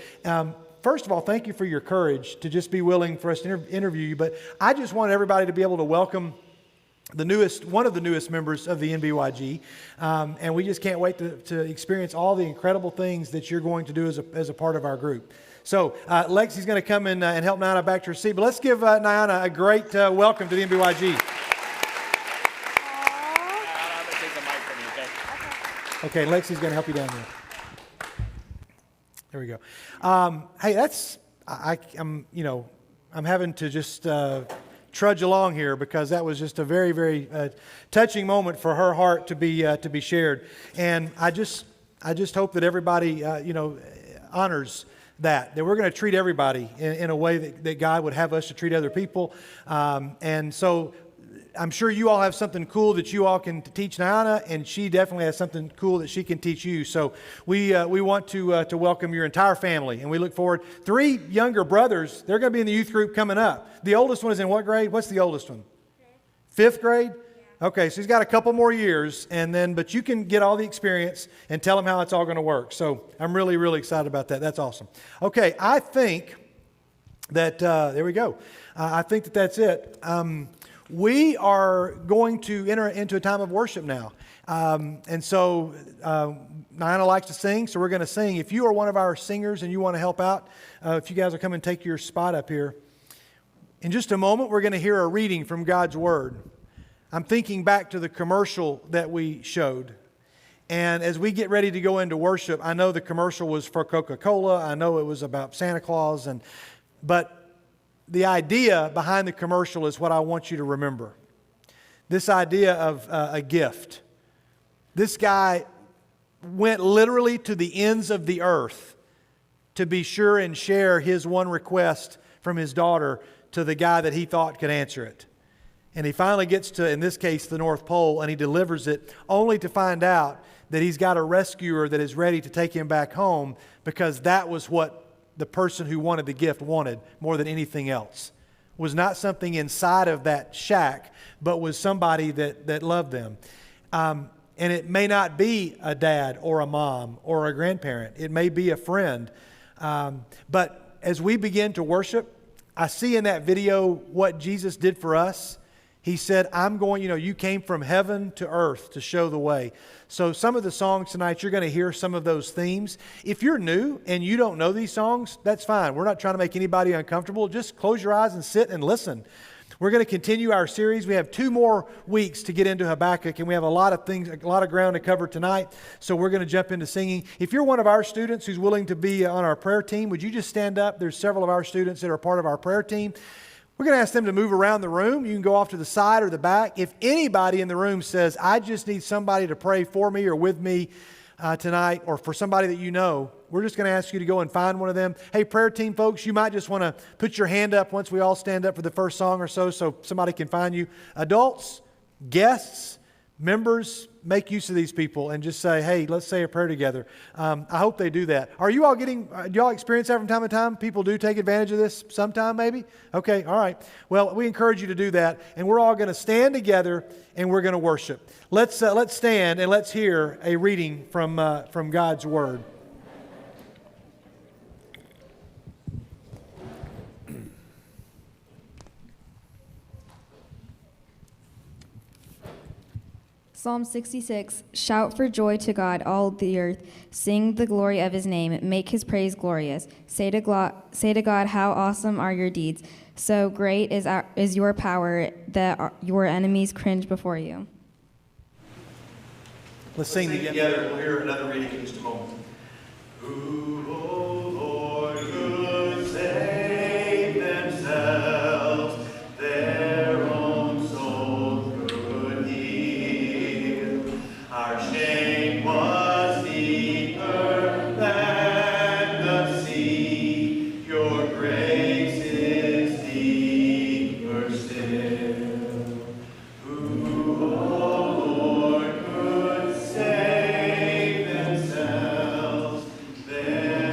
First of all, thank you for your courage to just be willing for us to interview you. But I just want everybody to be able to welcome one of the newest members of the NBYG. And we just can't wait to experience all the incredible things that you're going to do as a part of our group. So Lexi's going to come in and help Niana back to her seat. But let's give Niana a great welcome to the NBYG. Okay, Lexi's going to help you down there. There we go. Hey, I'm having to just trudge along here because that was just a very, very touching moment for her heart to be shared. And I just hope that everybody honors that we're going to treat everybody in a way that God would have us to treat other people. And so I'm sure you all have something cool that you all can teach Niana, and she definitely has something cool that she can teach you. So we want to welcome your entire family, and we look forward. 3 younger brothers, they're going to be in the youth group coming up. The oldest one is in what grade? What's the oldest one? 5th grade? Okay, so he's got a couple more years, but you can get all the experience and tell him how it's all going to work. So I'm really, really excited about that. That's awesome. Okay, I think that, there we go. I think that that's it. We are going to enter into a time of worship now. And so Niana likes to sing, so we're going to sing. If you are one of our singers and you want to help out, if you guys will come and take your spot up here. In just a moment, we're going to hear a reading from God's Word. I'm thinking back to the commercial that we showed. And as we get ready to go into worship, I know the commercial was for Coca-Cola. I know it was about Santa Claus. But the idea behind the commercial is what I want you to remember. This idea of a gift. This guy went literally to the ends of the earth to be sure and share his one request from his daughter to the guy that he thought could answer it. And he finally gets to, in this case, the North Pole, and he delivers it only to find out that he's got a rescuer that is ready to take him back home, because that was what the person who wanted the gift wanted more than anything else. Was not something inside of that shack, but was somebody that loved them. And it may not be a dad or a mom or a grandparent. It may be a friend. But as we begin to worship, I see in that video what Jesus did for us. He said, you came from heaven to earth to show the way. So some of the songs tonight, you're going to hear some of those themes. If you're new and you don't know these songs, that's fine. We're not trying to make anybody uncomfortable. Just close your eyes and sit and listen. We're going to continue our series. We have 2 more weeks to get into Habakkuk, and we have a lot of ground to cover tonight. So we're going to jump into singing. If you're one of our students who's willing to be on our prayer team, would you just stand up? There's several of our students that are part of our prayer team. We're going to ask them to move around the room. You can go off to the side or the back. If anybody in the room says, I just need somebody to pray for me or with me tonight, or for somebody that you know, we're just going to ask you to go and find one of them. Hey, prayer team folks, you might just want to put your hand up once we all stand up for the first song or so somebody can find you. Adults, guests, members, make use of these people and just say, hey, let's say a prayer together. I hope they do that. Are you all do y'all experience that from time to time? People do take advantage of this sometime maybe? Okay, all right. Well, we encourage you to do that, and we're all going to stand together and we're going to worship. Let's stand and let's hear a reading from God's Word. Psalm 66, shout for joy to God, all the earth. Sing the glory of his name. Make his praise glorious. Say to God, how awesome are your deeds. So great is your power that your enemies cringe before you. Let's sing together. We'll hear another reading in just a moment. Who, O Lord, could save themselves, their own souls could heal. Our shame was deeper than the sea, your grace is deeper still. Who, O Lord, could save themselves, their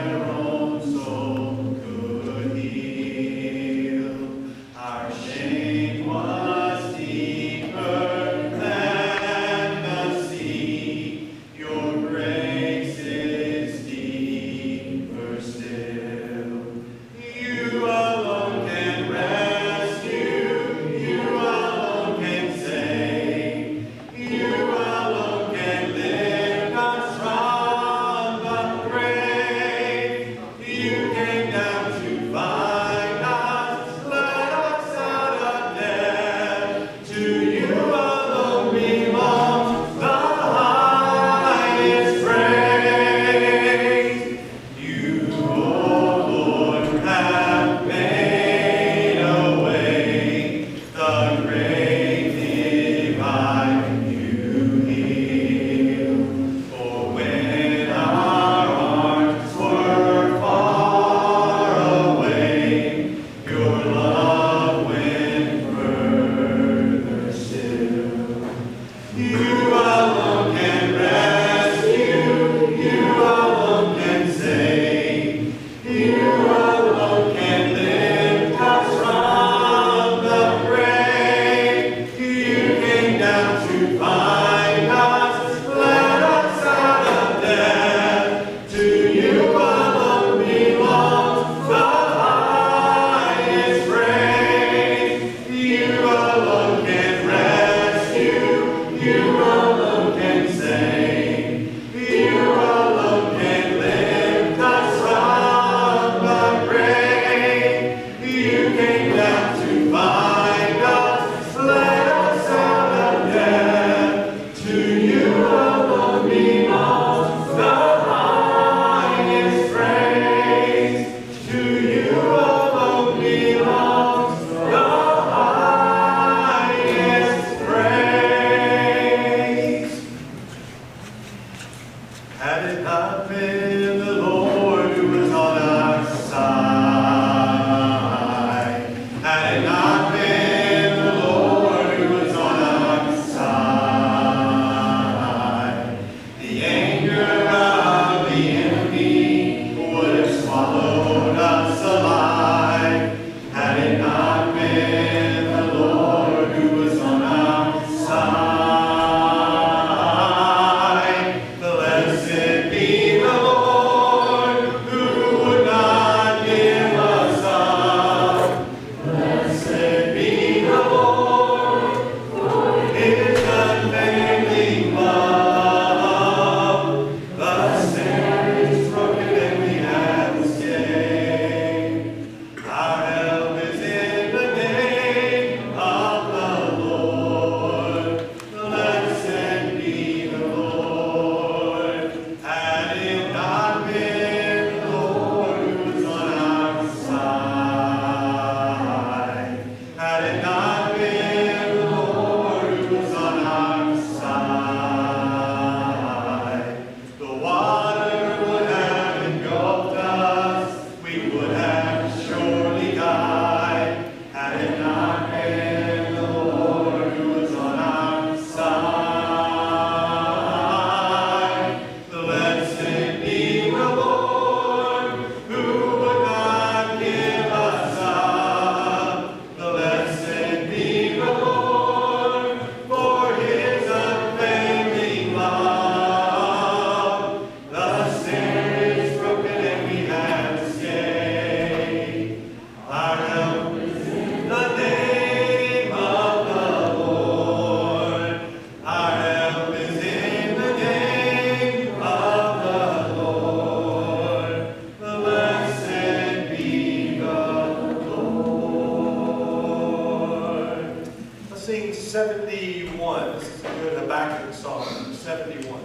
71. This is the Habakkuk song, 71.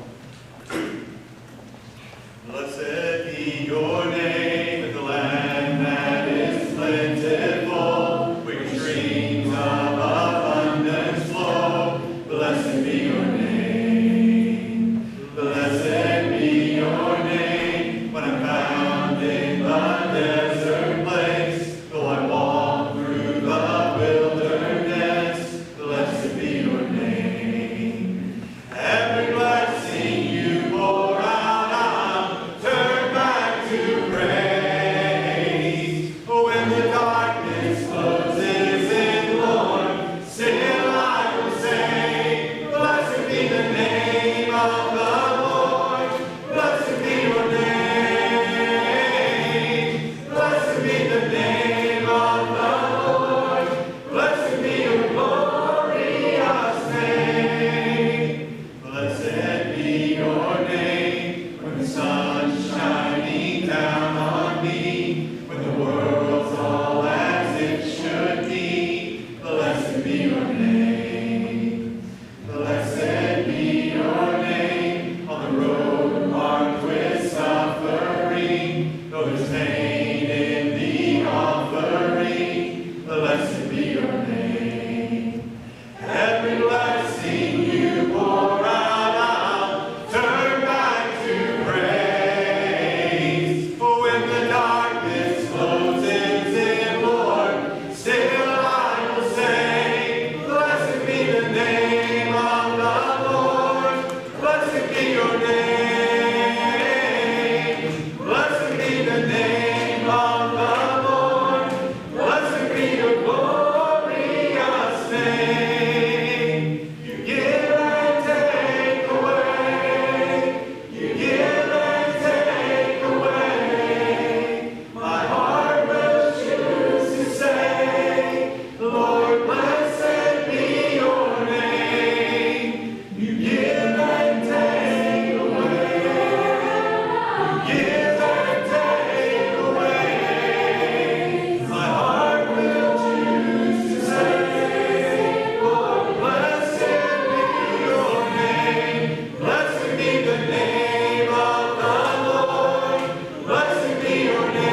Blessed be your name in the land that is plentiful, where streams of abundance flow. Blessed be your name. Blessed be your name. When I'm found in the desert place, though I walk through the wilderness, blessed be your name. Every blessing you pour out, I'll turn back to praise. When the darkness closes in, Lord, still I will say, blessed be the name of the Lord. Blessed be your name. Blessed be the name of the Lord. Blessed be your glorious name. Blessed be your name. When the sun's shining down on me, when the world's all as it should be, blessed be your name. Blessed be your name. On the road marked with suffering, though there's pain in the offering, blessed be your name. Every blessing you pour out, I'll turn back to praise. When the darkness closes in, Lord, still I will say, blessed be the name of the Lord. Blessed be your name. Blessed be the name of the Lord. Blessed be your glorious name. You give and take away. You give and take away. My heart will choose to say, Lord, blessed be your name. You give and take away. You give and take away. My heart will choose to say, Lord, blessed be your name. Blessed be the name of the Lord. Blessed be your name.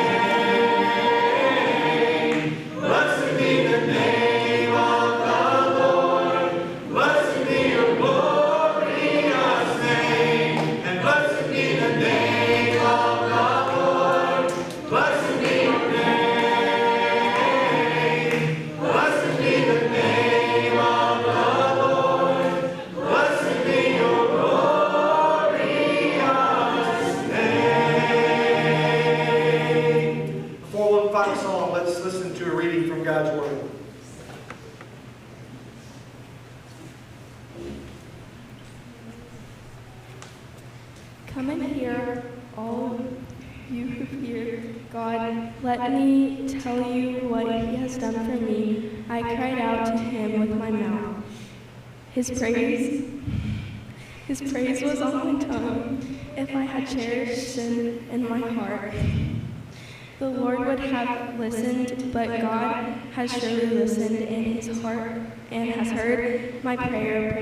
Blessed be the name of the Lord. Blessed be your glorious name. And blessed be the name of the Lord. Blessed be your name. Blessed be the name of the Lord. Blessed be your glorious name. Before one final song, let's listen to a reading from God's Word. Come and hear, all you who fear God. Let me tell you what He has done for me. I cried out to Him with my mouth. His praise was on my tongue. If I had cherished sin in my heart, the Lord would have listened, but God has surely listened in His heart and has heard my prayer.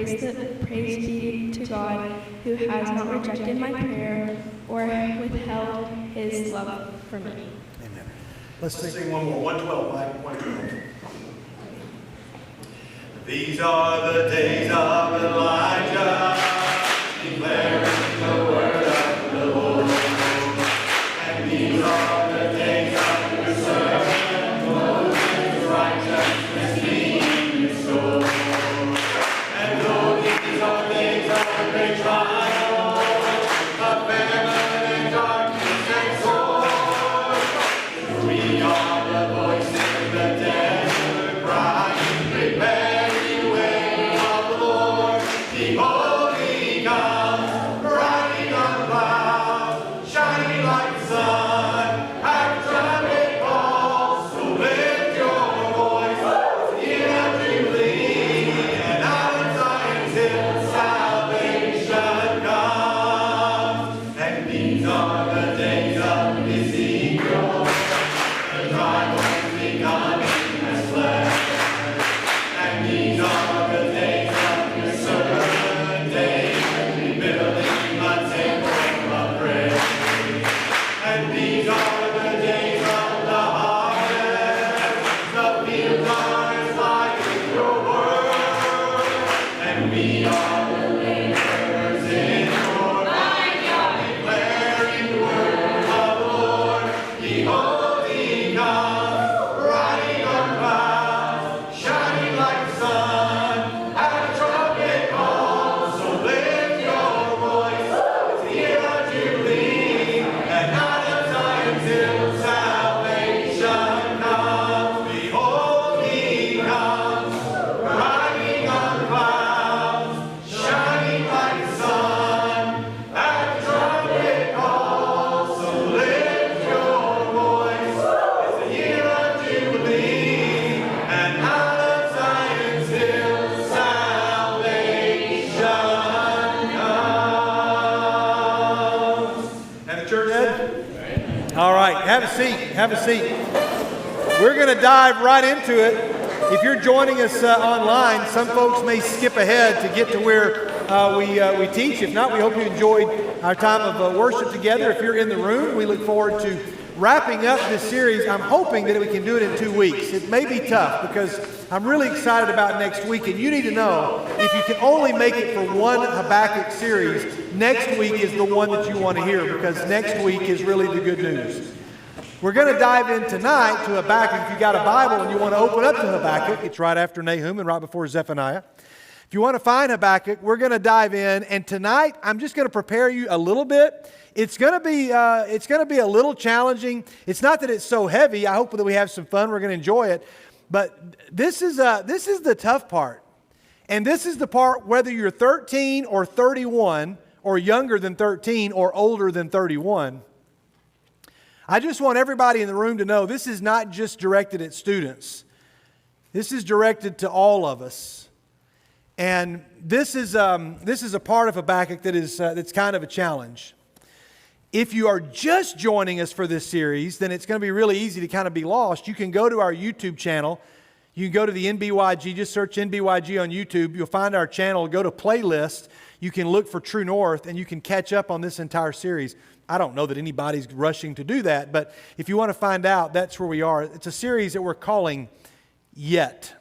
Praise be to God, who has not rejected my prayer or withheld His love from me. Amen. Let's sing one more. 112, Mike. 112. These are the days of Elijah, declaring the word of the Lord. And these are the days of your servant Moses, righteousness being restored. And though these are days of great trial, of famine and darkness and sword, we are the voice in the desert crying, prepare the way of the Lord. Behold, He comes, riding on clouds, shining like the sun. At trumpet call, so lift your voice, ye have Jubilee, and out of Zion's hill salvation comes. And these are the days of Ezekiel, the dry bones becoming as flesh. And these are the days seat. Have a seat. We're going to dive right into it. If you're joining us online, some folks may skip ahead to get to where we teach. If not, we hope you enjoyed our time of worship together. If you're in the room, we look forward to wrapping up this series. I'm hoping that we can do it in 2 weeks. It may be tough because I'm really excited about next week, and you need to know if you can only make it for one Habakkuk series, next week is the one that you want to hear, because next week is really the good news. We're going to dive in tonight to Habakkuk. If you got a Bible and you want to open up to Habakkuk, it's right after Nahum and right before Zephaniah. If you want to find Habakkuk, we're going to dive in, and tonight I'm just going to prepare you a little bit. It's going to be a little challenging. It's not that it's so heavy. I hope that we have some fun. We're going to enjoy it. But this is the tough part. And this is the part whether you're 13 or 31 or younger than 13 or older than 31. I just want everybody in the room to know this is not just directed at students. This is directed to all of us. And this is a part of Habakkuk that's kind of a challenge. If you are just joining us for this series, then it's going to be really easy to kind of be lost. You can go to our YouTube channel. You can go to the NBYG, just search NBYG on YouTube. You'll find our channel. Go to playlist. You can look for True North, and you can catch up on this entire series. I don't know that anybody's rushing to do that, but if you want to find out, that's where we are. It's a series that we're calling Yet,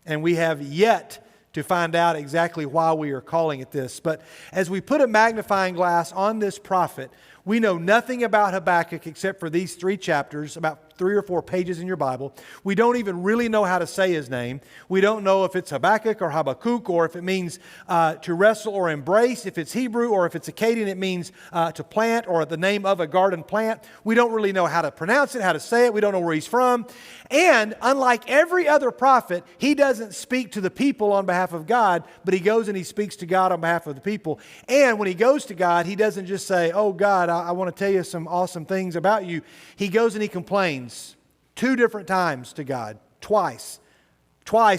and we have yet to find out exactly why we are calling it this. But as we put a magnifying glass on this prophet, we know nothing about Habakkuk except for these 3 chapters, about 3 or 4 pages in your Bible. We don't even really know how to say his name. We don't know if it's Habakkuk or Habakkuk, or if it means to wrestle or embrace. If it's Hebrew or if it's Akkadian, it means to plant, or the name of a garden plant. We don't really know how to pronounce it, how to say it. We don't know where he's from. And unlike every other prophet, he doesn't speak to the people on behalf of God, but he goes and he speaks to God on behalf of the people. And when he goes to God, he doesn't just say, "Oh God, I want to tell you some awesome things about you." He goes and he complains 2 different times to God. Twice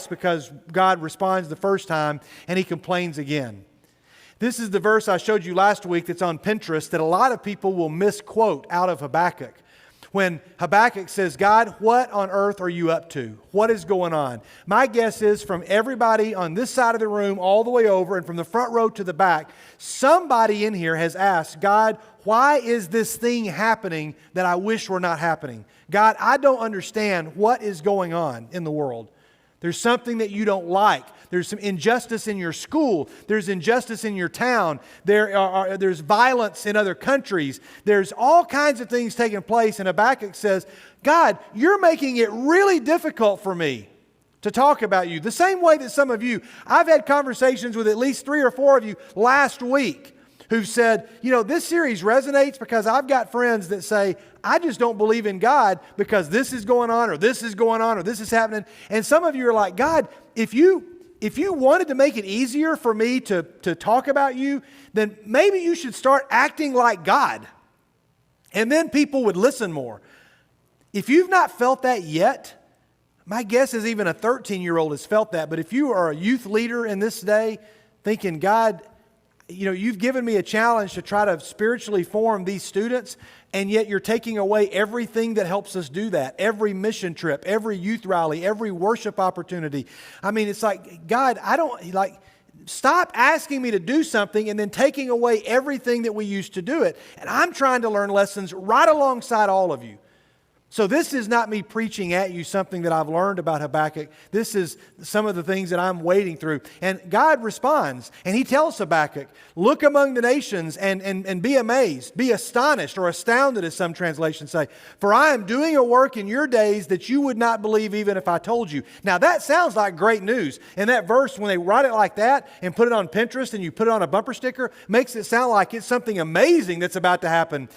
because God responds the first time and he complains again. This is the verse I showed you last week that's on Pinterest that a lot of people will misquote out of Habakkuk. When Habakkuk says, "God, what on earth are you up to? What is going on?" My guess is from everybody on this side of the room all the way over and from the front row to the back, somebody in here has asked, "God, why is this thing happening that I wish were not happening? God, I don't understand what is going on in the world. There's something that you don't like. There's some injustice in your school. There's injustice in your town. There's violence in other countries. There's all kinds of things taking place." And Habakkuk says, "God, you're making it really difficult for me to talk about you." The same way that some of you, I've had conversations with at least 3 or 4 of you last week who've said, this series resonates because I've got friends that say, "I just don't believe in God because this is going on, or this is going on, or this is happening." And some of you are like, "God, if you wanted to make it easier for me to talk about you, then maybe you should start acting like God. And then people would listen more." If you've not felt that yet, my guess is even a 13-year-old has felt that. But if you are a youth leader in this day thinking, "God, you've given me a challenge to try to spiritually form these students, and yet you're taking away everything that helps us do that. Every mission trip, every youth rally, every worship opportunity." I mean, it's like, God, stop asking me to do something and then taking away everything that we used to do it. And I'm trying to learn lessons right alongside all of you. So this is not me preaching at you something that I've learned about Habakkuk. This is some of the things that I'm wading through. And God responds, and he tells Habakkuk, "Look among the nations and be amazed, be astonished," or astounded as some translations say, "for I am doing a work in your days that you would not believe even if I told you." Now that sounds like great news. And that verse, when they write it like that and put it on Pinterest and you put it on a bumper sticker, makes it sound like it's something amazing that's about to happen.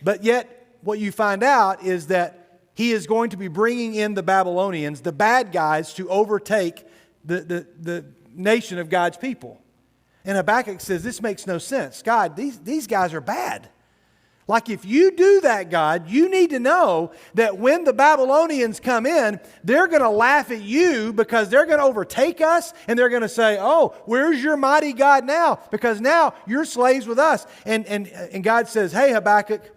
But yet, what you find out is that he is going to be bringing in the Babylonians, the bad guys, to overtake the nation of God's people. And Habakkuk says, "This makes no sense. God, these guys are bad. Like, if you do that, God, you need to know that when the Babylonians come in, they're going to laugh at you because they're going to overtake us, and they're going to say, 'Oh, where's your mighty God now? Because now you're slaves with us.'" And God says, "Hey, Habakkuk,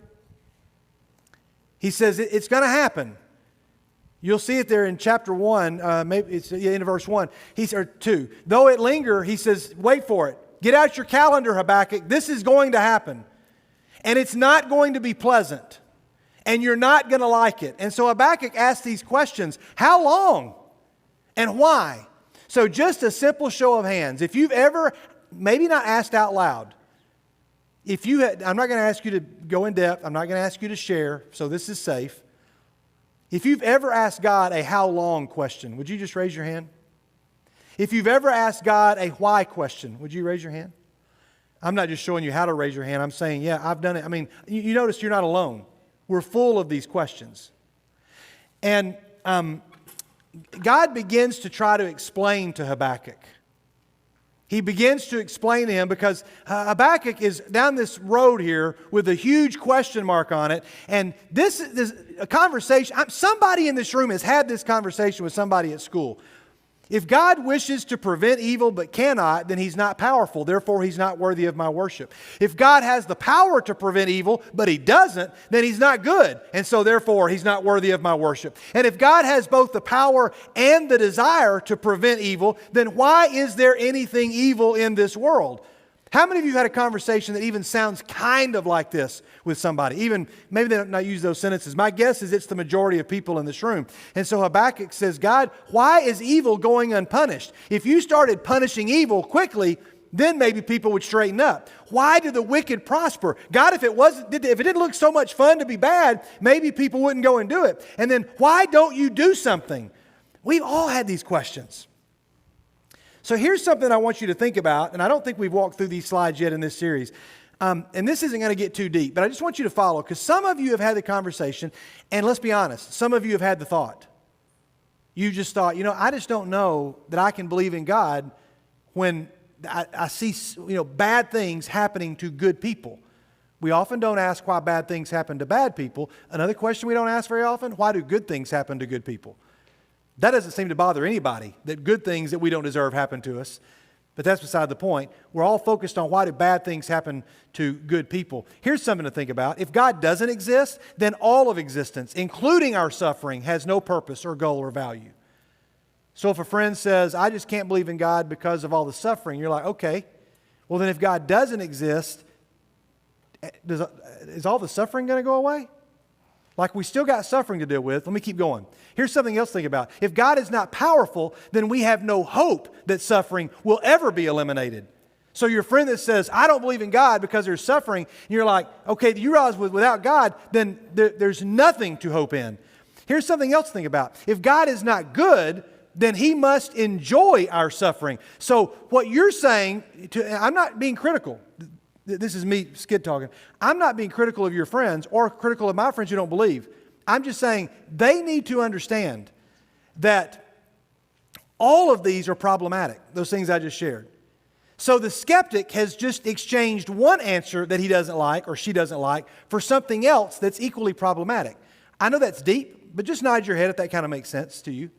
He says it's going to happen. You'll see it there in chapter 1, maybe it's in verse 1, or 2. Though it linger, he says, wait for it. Get out your calendar, Habakkuk. This is going to happen. And it's not going to be pleasant. And you're not going to like it. And so Habakkuk asks these questions. How long? And why? So just a simple show of hands. If you've ever, maybe not asked out loud, I'm not going to ask you to go in depth. I'm not going to ask you to share, so this is safe. If you've ever asked God a how long question, would you just raise your hand? If you've ever asked God a why question, would you raise your hand? I'm not just showing you how to raise your hand. I'm saying, yeah, I've done it. I mean, you notice you're not alone. We're full of these questions. And God begins to try to explain to Habakkuk. He begins to explain to him because Habakkuk is down this road here with a huge question mark on it. And this is a conversation. Somebody in this room has had this conversation with somebody at school. If God wishes to prevent evil but cannot, then He's not powerful. Therefore, He's not worthy of my worship. If God has the power to prevent evil, but He doesn't, then He's not good. And so, therefore, He's not worthy of my worship. And if God has both the power and the desire to prevent evil, then why is there anything evil in this world? How many of you had a conversation that even sounds kind of like this with somebody? Even, maybe they don't not use those sentences. My guess is it's the majority of people in this room. And so Habakkuk says, God, why is evil going unpunished? If you started punishing evil quickly, then maybe people would straighten up. Why do the wicked prosper? God, if it didn't look so much fun to be bad, maybe people wouldn't go and do it. And then why don't you do something? We've all had these questions. So here's something I want you to think about, and I don't think we've walked through these slides yet in this series. And this isn't going to get too deep, but I just want you to follow, because some of you have had the conversation, and let's be honest, some of you have had the thought. You just thought, I just don't know that I can believe in God when I see, bad things happening to good people. We often don't ask why bad things happen to bad people. Another question we don't ask very often, why do good things happen to good people? That doesn't seem to bother anybody, that good things that we don't deserve happen to us. But that's beside the point. We're all focused on why do bad things happen to good people. Here's something to think about. If God doesn't exist, then all of existence, including our suffering, has no purpose or goal or value. So if a friend says, I just can't believe in God because of all the suffering, you're like, okay, well then if God doesn't exist, is all the suffering going to go away? Like we still got suffering to deal with. Let me keep going. Here's something else to think about. If God is not powerful, then we have no hope that suffering will ever be eliminated. So your friend that says, I don't believe in God because there's suffering, and you're like, okay, you realize without God, then there's nothing to hope in. Here's something else to think about. If God is not good, then He must enjoy our suffering. So what you're saying, I'm not being critical. This is me skid talking. I'm not being critical of your friends or critical of my friends who don't believe. I'm just saying they need to understand that all of these are problematic, those things I just shared. So the skeptic has just exchanged one answer that he doesn't like or she doesn't like for something else that's equally problematic. I know that's deep, but just nod your head if that kind of makes sense to you.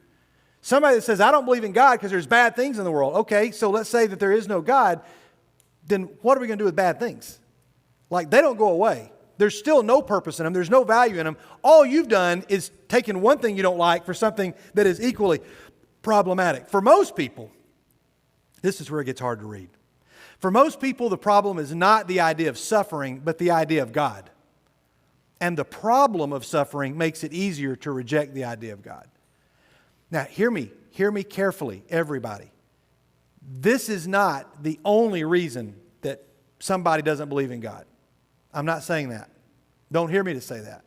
Somebody that says, I don't believe in God because there's bad things in the world. Okay, so let's say that there is no God. Then what are we going to do with bad things? Like, they don't go away. There's still no purpose in them. There's no value in them. All you've done is taken one thing you don't like for something that is equally problematic. For most people, this is where it gets hard to read. For most people, the problem is not the idea of suffering, but the idea of God. And the problem of suffering makes it easier to reject the idea of God. Now, hear me carefully, everybody. This is not the only reason that somebody doesn't believe in God. I'm not saying that. Don't hear me to say that.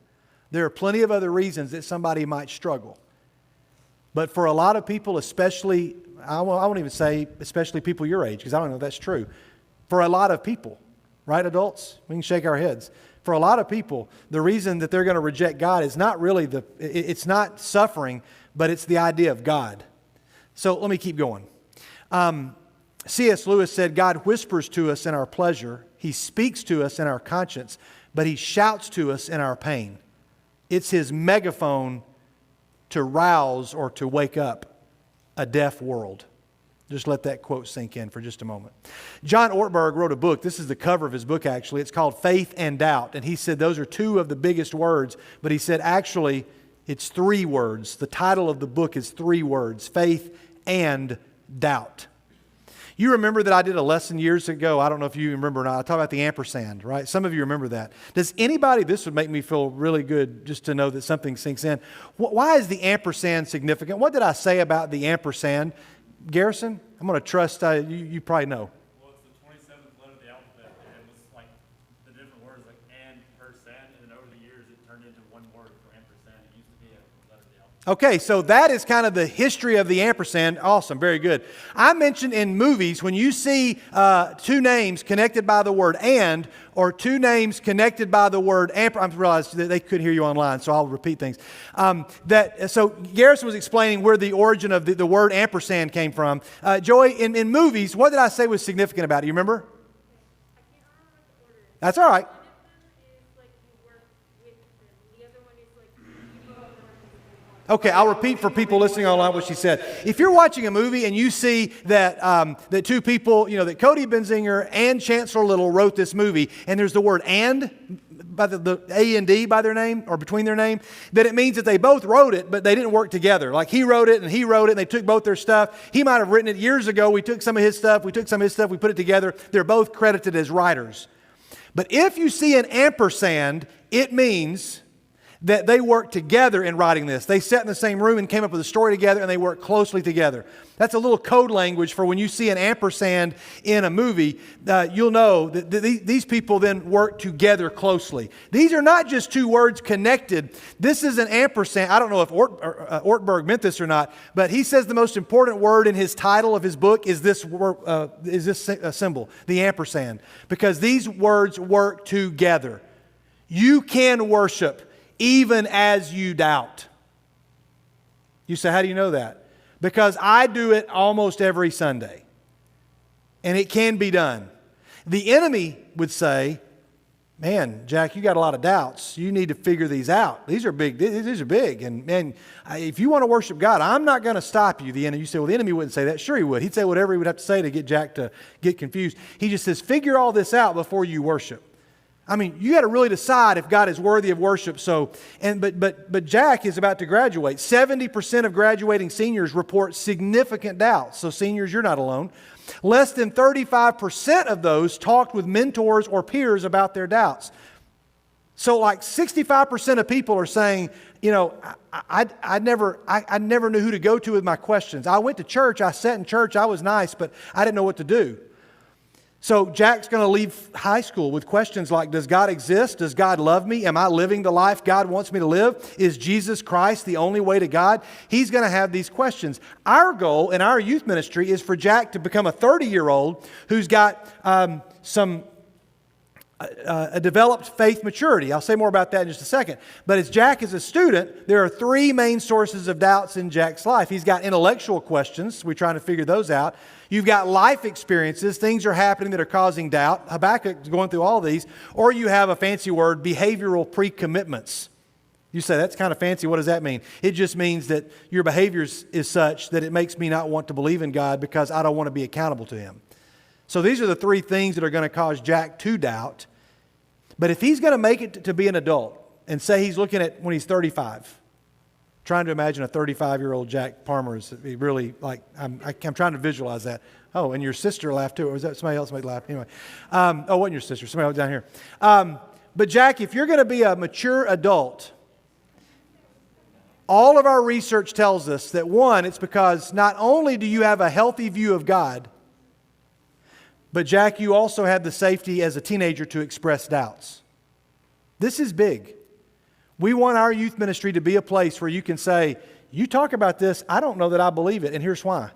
There are plenty of other reasons that somebody might struggle. But for a lot of people, especially, I won't even say especially people your age, because I don't know if that's true. For a lot of people, right, adults? We can shake our heads. For a lot of people, the reason that they're going to reject God is not really it's not suffering, but it's the idea of God. So let me keep going. C.S. Lewis said, God whispers to us in our pleasure. He speaks to us in our conscience, but He shouts to us in our pain. It's His megaphone to rouse or to wake up a deaf world. Just let that quote sink in for just a moment. John Ortberg wrote a book. This is the cover of his book, actually. It's called Faith and Doubt. And he said those are two of the biggest words, but he said actually it's three words. The title of the book is three words: faith and doubt. You remember that I did a lesson years ago. I don't know if you remember or not. I talked about the ampersand, right? Some of you remember that. Does anybody, this would make me feel really good just to know that something sinks in. Why is the ampersand significant? What did I say about the ampersand? Garrison, I'm going to trust you probably know. Well, it's the 27th letter of the alphabet, and it was like the different words like and, percent, and then over the years it turned into one word for ampersand. It used to be a letter of the alphabet. Okay, so that is kind of the history of the ampersand. Awesome, very good. I mentioned in movies, when you see two names connected by the word and, or two names connected by the word ampersand, I realized that they couldn't hear you online, so I'll repeat things. So Garrison was explaining where the origin of the word ampersand came from. Joey, in movies, what did I say was significant about it? You remember? That's all right. Okay, I'll repeat for people listening online what she said. If you're watching a movie and you see that that two people, that Cody Benzinger and Chancellor Little wrote this movie, and there's the word "and" by the A and D by their name or between their name, then it means that they both wrote it, but they didn't work together. Like he wrote it and he wrote it, and they took both their stuff. He might have written it years ago. We took some of his stuff. We took some of his stuff. We put it together. They're both credited as writers. But if you see an ampersand, it means that they worked together in writing this. They sat in the same room and came up with a story together, and they worked closely together. That's a little code language for when you see an ampersand in a movie, you'll know that these people then work together closely. These are not just two words connected. This is an ampersand. I don't know if Ortberg meant this or not, but he says the most important word in his title of his book is this symbol, the ampersand, because these words work together. You can worship even as you doubt. You say, how do you know that? Because I do it almost every Sunday. And it can be done. The enemy would say, man, Jack, you got a lot of doubts. You need to figure these out. These are big. These are big. And man, if you want to worship God, I'm not going to stop you. The enemy. You say, well, the enemy wouldn't say that. Sure he would. He'd say whatever he would have to say to get Jack to get confused. He just says, figure all this out before you worship. I mean, you got to really decide if God is worthy of worship. But Jack is about to graduate. 70% of graduating seniors report significant doubts. So seniors, you're not alone. Less than 35% of those talked with mentors or peers about their doubts. So like 65% of people are saying, I never knew who to go to with my questions. I went to church, I sat in church, I was nice, but I didn't know what to do. So Jack's going to leave high school with questions like, does God exist? Does God love me? Am I living the life God wants me to live? Is Jesus Christ the only way to God? He's going to have these questions. Our goal in our youth ministry is for Jack to become a 30-year-old who's got a developed faith maturity. I'll say more about that in just a second. But as Jack is a student, there are three main sources of doubts in Jack's life. He's got intellectual questions. We're trying to figure those out. You've got life experiences. Things are happening that are causing doubt. Habakkuk is going through all these. Or you have a fancy word, behavioral pre-commitments. You say, that's kind of fancy. What does that mean? It just means that your behavior is such that it makes me not want to believe in God because I don't want to be accountable to Him. So these are the three things that are going to cause Jack to doubt. But if he's going to make it to be an adult, and say he's looking at when he's 35, trying to imagine a 35-year-old Jack Palmer is really like, I'm trying to visualize that. Oh, and your sister laughed too, or was that somebody else made laugh? Anyway, it wasn't your sister, somebody else down here. But Jack, if you're going to be a mature adult, all of our research tells us that one, it's because not only do you have a healthy view of God, but Jack, you also had the safety as a teenager to express doubts. This is big. We want our youth ministry to be a place where you can say, you talk about this, I don't know that I believe it, and here's why.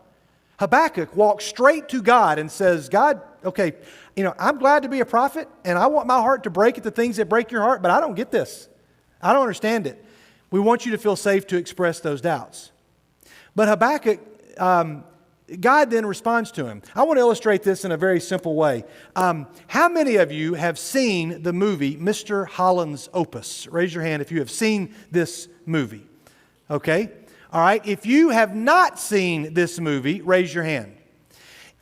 Habakkuk walks straight to God and says, God, okay, I'm glad to be a prophet, and I want my heart to break at the things that break your heart, but I don't get this. I don't understand it. We want you to feel safe to express those doubts. But Habakkuk, God then responds to him. I want to illustrate this in a very simple way. How many of you have seen the movie Mr. Holland's Opus? Raise your hand if you have seen this movie. Okay? All right. If you have not seen this movie, raise your hand.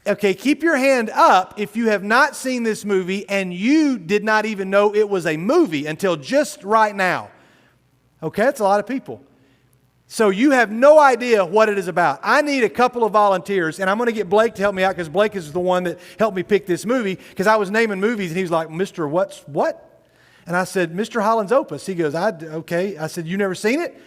Okay, keep your hand up if you have not seen this movie and you did not even know it was a movie until just right now. Okay, that's a lot of people. So you have no idea what it is about. I need a couple of volunteers, and I'm going to get Blake to help me out because Blake is the one that helped me pick this movie because I was naming movies, and he was like, Mr. What? And I said, Mr. Holland's Opus. He goes, okay. I said, you never seen it?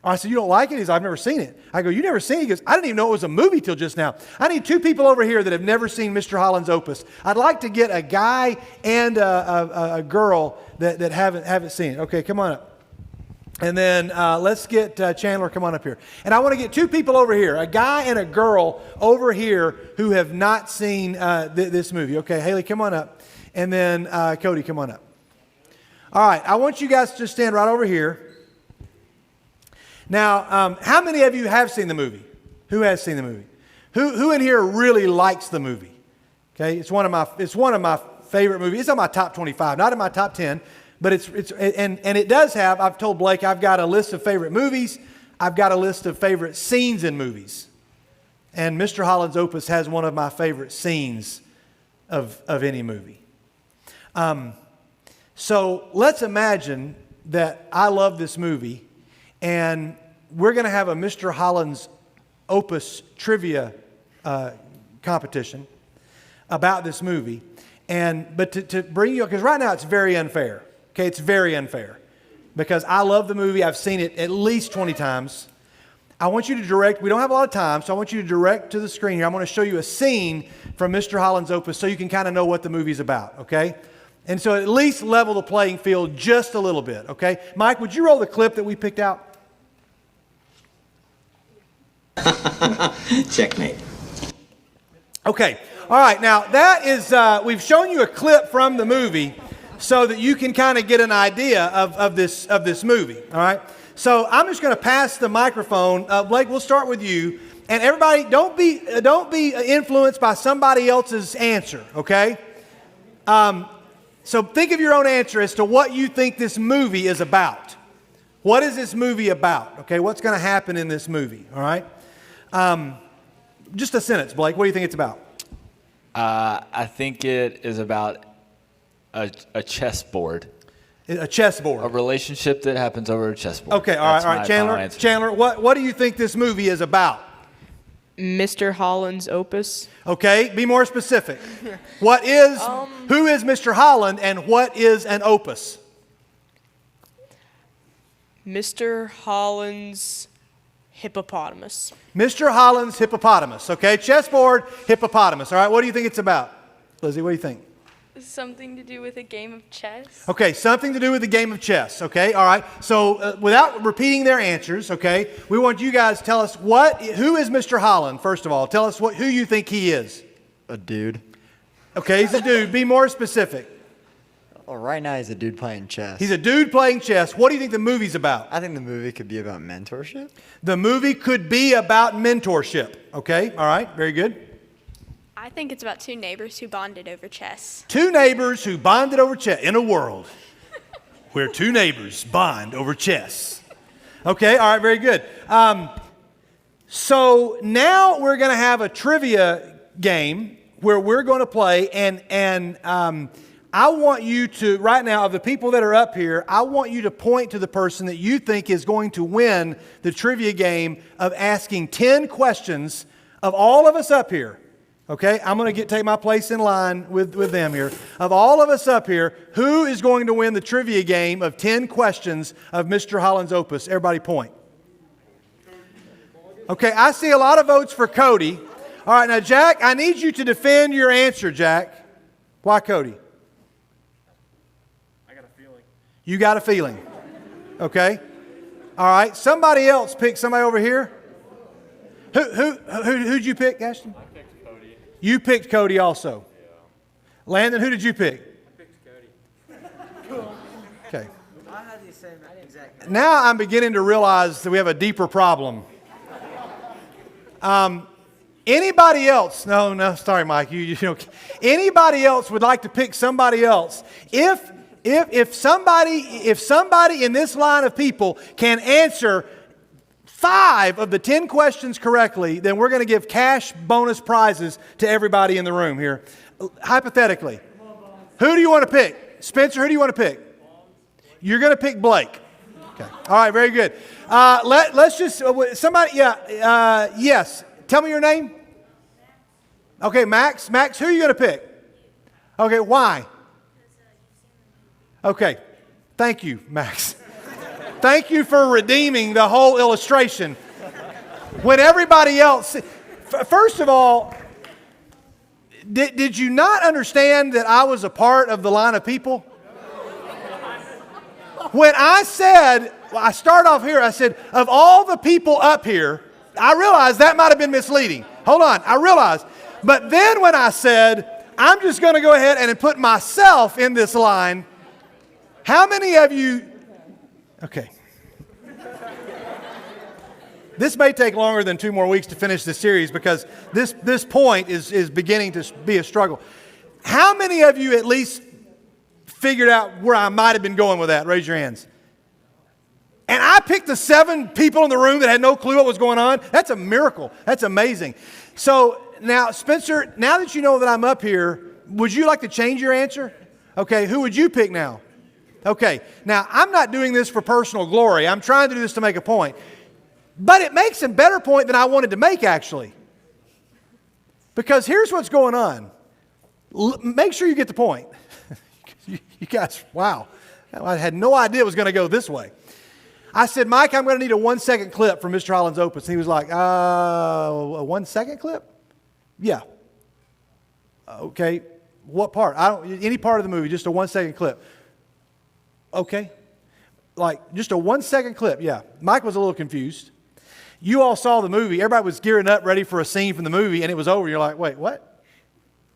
I said, you don't like it? He's, I've never seen it. I go, you never seen it? He goes, I didn't even know it was a movie till just now. I need 2 people over here that have never seen Mr. Holland's Opus. I'd like to get a guy and a girl that haven't seen it. Okay, come on up. And then let's get Chandler, come on up here. And I want to get 2 people over here, a guy and a girl over here who have not seen this movie. Okay, Haley, come on up. And then Cody, come on up. All right, I want you guys to stand right over here. Now, how many of you have seen the movie? Who has seen the movie? Who in here really likes the movie? Okay, it's one of my favorite movies. It's on my top 25, not in my top 10. But it does have, I've told Blake, I've got a list of favorite movies. I've got a list of favorite scenes in movies. And Mr. Holland's Opus has one of my favorite scenes of any movie. So let's imagine that I love this movie and we're going to have a Mr. Holland's Opus trivia competition about this movie. But to bring you, because right now it's very unfair. Okay, it's very unfair because I love the movie. I've seen it at least 20 times. I want you to direct, we don't have a lot of time, so I want you to direct to the screen here. I'm going to show you a scene from Mr. Holland's Opus so you can kind of know what the movie's about, okay? And so at least level the playing field just a little bit, okay? Mike, would you roll the clip that we picked out? Checkmate. Okay, all right, now that is, we've shown you a clip from the movie so that you can kind of get an idea of this movie, all right? So I'm just going to pass the microphone. Blake, we'll start with you. And everybody, don't be influenced by somebody else's answer, okay? So think of your own answer as to what you think this movie is about. What is this movie about? Okay, what's going to happen in this movie, all right? Just a sentence, Blake. What do you think it's about? I think it is about a chessboard. A chessboard. A relationship that happens over a chessboard. Okay, all right. Chandler, what do you think this movie is about? Mr. Holland's Opus. Okay, be more specific. Who is Mr. Holland and what is an opus? Mr. Holland's hippopotamus. Mr. Holland's hippopotamus. Okay, chessboard, hippopotamus. All right, what do you think it's about? Lizzie, what do you think? Something to do with a game of chess. Okay, something to do with the game of chess. Okay, all right. So without repeating their answers, okay, we want you guys to tell us who is Mr. Holland, first of all. Tell us who you think he is. A dude. Okay, he's a dude. Be more specific. Well, right now he's a dude playing chess. He's a dude playing chess. What do you think the movie's about? I think the movie could be about mentorship. The movie could be about mentorship. Okay, all right, very good. I think it's about 2 neighbors who bonded over chess. 2 neighbors who bonded over chess in a world where 2 neighbors bond over chess. Okay, all right, very good. So now we're going to have a trivia game where we're going to play, and I want you to, right now, of the people that are up here, I want you to point to the person that you think is going to win the trivia game of asking 10 questions of all of us up here. Okay, I'm going to take my place in line with them here. Of all of us up here, who is going to win the trivia game of 10 questions of Mr. Holland's Opus? Everybody point. Okay, I see a lot of votes for Cody. All right, now, Jack, I need you to defend your answer, Jack. Why Cody? I got a feeling. You got a feeling. Okay. All right, somebody else pick somebody over here. Who'd you pick, Ashton? You picked Cody also. Yeah. Landon, who did you pick? I picked Cody. Okay. I had the same exact. Now I'm beginning to realize that we have a deeper problem. Anybody else? No, sorry, Mike. Anybody else would like to pick somebody else? If somebody in this line of people can answer 5 of the 10 questions correctly, then we're going to give cash bonus prizes to everybody in the room here. Hypothetically, who do you want to pick? Spencer, who do you want to pick? You're going to pick Blake. Okay. All right, very good. Let's just, somebody, yes. Tell me your name. Okay, Max. Max, who are you going to pick? Okay, why? Okay, thank you, Max. Thank you for redeeming the whole illustration. When everybody else, first of all, did you not understand that I was a part of the line of people? When I said, I start off here, I said, of all the people up here, I realized that might have been misleading. Hold on, I realized. But then when I said, I'm just going to go ahead and put myself in this line, how many of you, okay. This may take longer than 2 more weeks to finish this series because this point is beginning to be a struggle. How many of you at least figured out where I might have been going with that? Raise your hands. And I picked the 7 people in the room that had no clue what was going on. That's a miracle. That's amazing. So now, Spencer, now that you know that I'm up here, would you like to change your answer? Okay, who would you pick now? Okay, now I'm not doing this for personal glory. I'm trying to do this to make a point. But it makes a better point than I wanted to make, actually. Because here's what's going on. Make sure you get the point. You guys, wow. I had no idea it was going to go this way. I said, Mike, I'm going to need a 1-second clip from Mr. Holland's Opus. He was like, a 1-second clip? Yeah. Okay. What part? Any part of the movie, just a 1-second clip. Okay. Like, just a 1-second clip, yeah. Mike was a little confused. You all saw the movie. Everybody was gearing up, ready for a scene from the movie, and it was over. You're like, wait, what?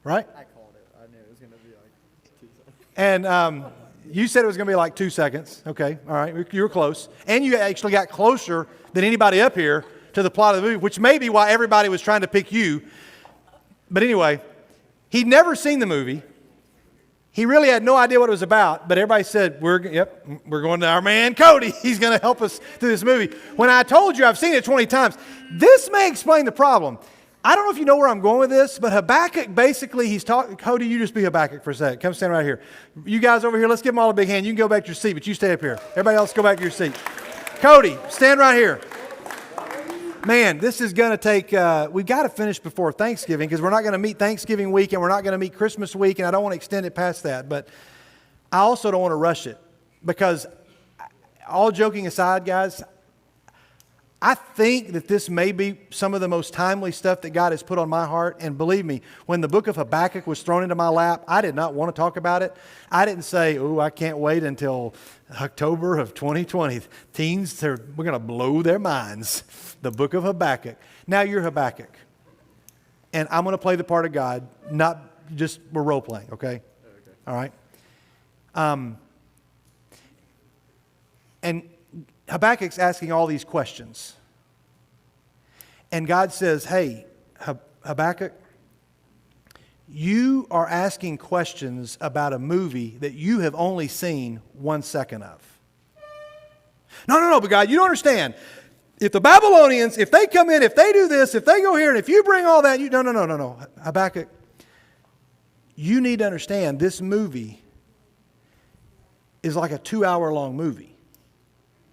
Right? I called it. I knew it was going to be like 2 seconds. And you said it was going to be like 2 seconds. Okay, all right. You were close. And you actually got closer than anybody up here to the plot of the movie, which may be why everybody was trying to pick you. But anyway, he'd never seen the movie. He really had no idea what it was about, but everybody said, we're going to our man Cody. He's going to help us through this movie. When I told you I've seen it 20 times, this may explain the problem. I don't know if you know where I'm going with this, but Habakkuk, basically, he's talking. Cody, you just be Habakkuk for a second. Come stand right here. You guys over here, let's give them all a big hand. You can go back to your seat, but you stay up here. Everybody else go back to your seat. Cody, stand right here. Man, this is going to take, we've got to finish before Thanksgiving because we're not going to meet Thanksgiving week and we're not going to meet Christmas week, and I don't want to extend it past that. But I also don't want to rush it because, all joking aside, guys, I think that this may be some of the most timely stuff that God has put on my heart. And believe me, when the book of Habakkuk was thrown into my lap, I did not want to talk about it. I didn't say, oh, I can't wait until October of 2020. Teens, we're going to blow their minds. The book of Habakkuk. Now you're Habakkuk. And I'm going to play the part of God, not just we're role playing, okay? All right? And Habakkuk's asking all these questions. And God says, hey, Habakkuk, you are asking questions about a movie that you have only seen 1 second of. No, but God, you don't understand. If the Babylonians, if they come in, if they do this, if they go here, and if you bring all that, no. Habakkuk, you need to understand this movie is like a 2-hour-long movie.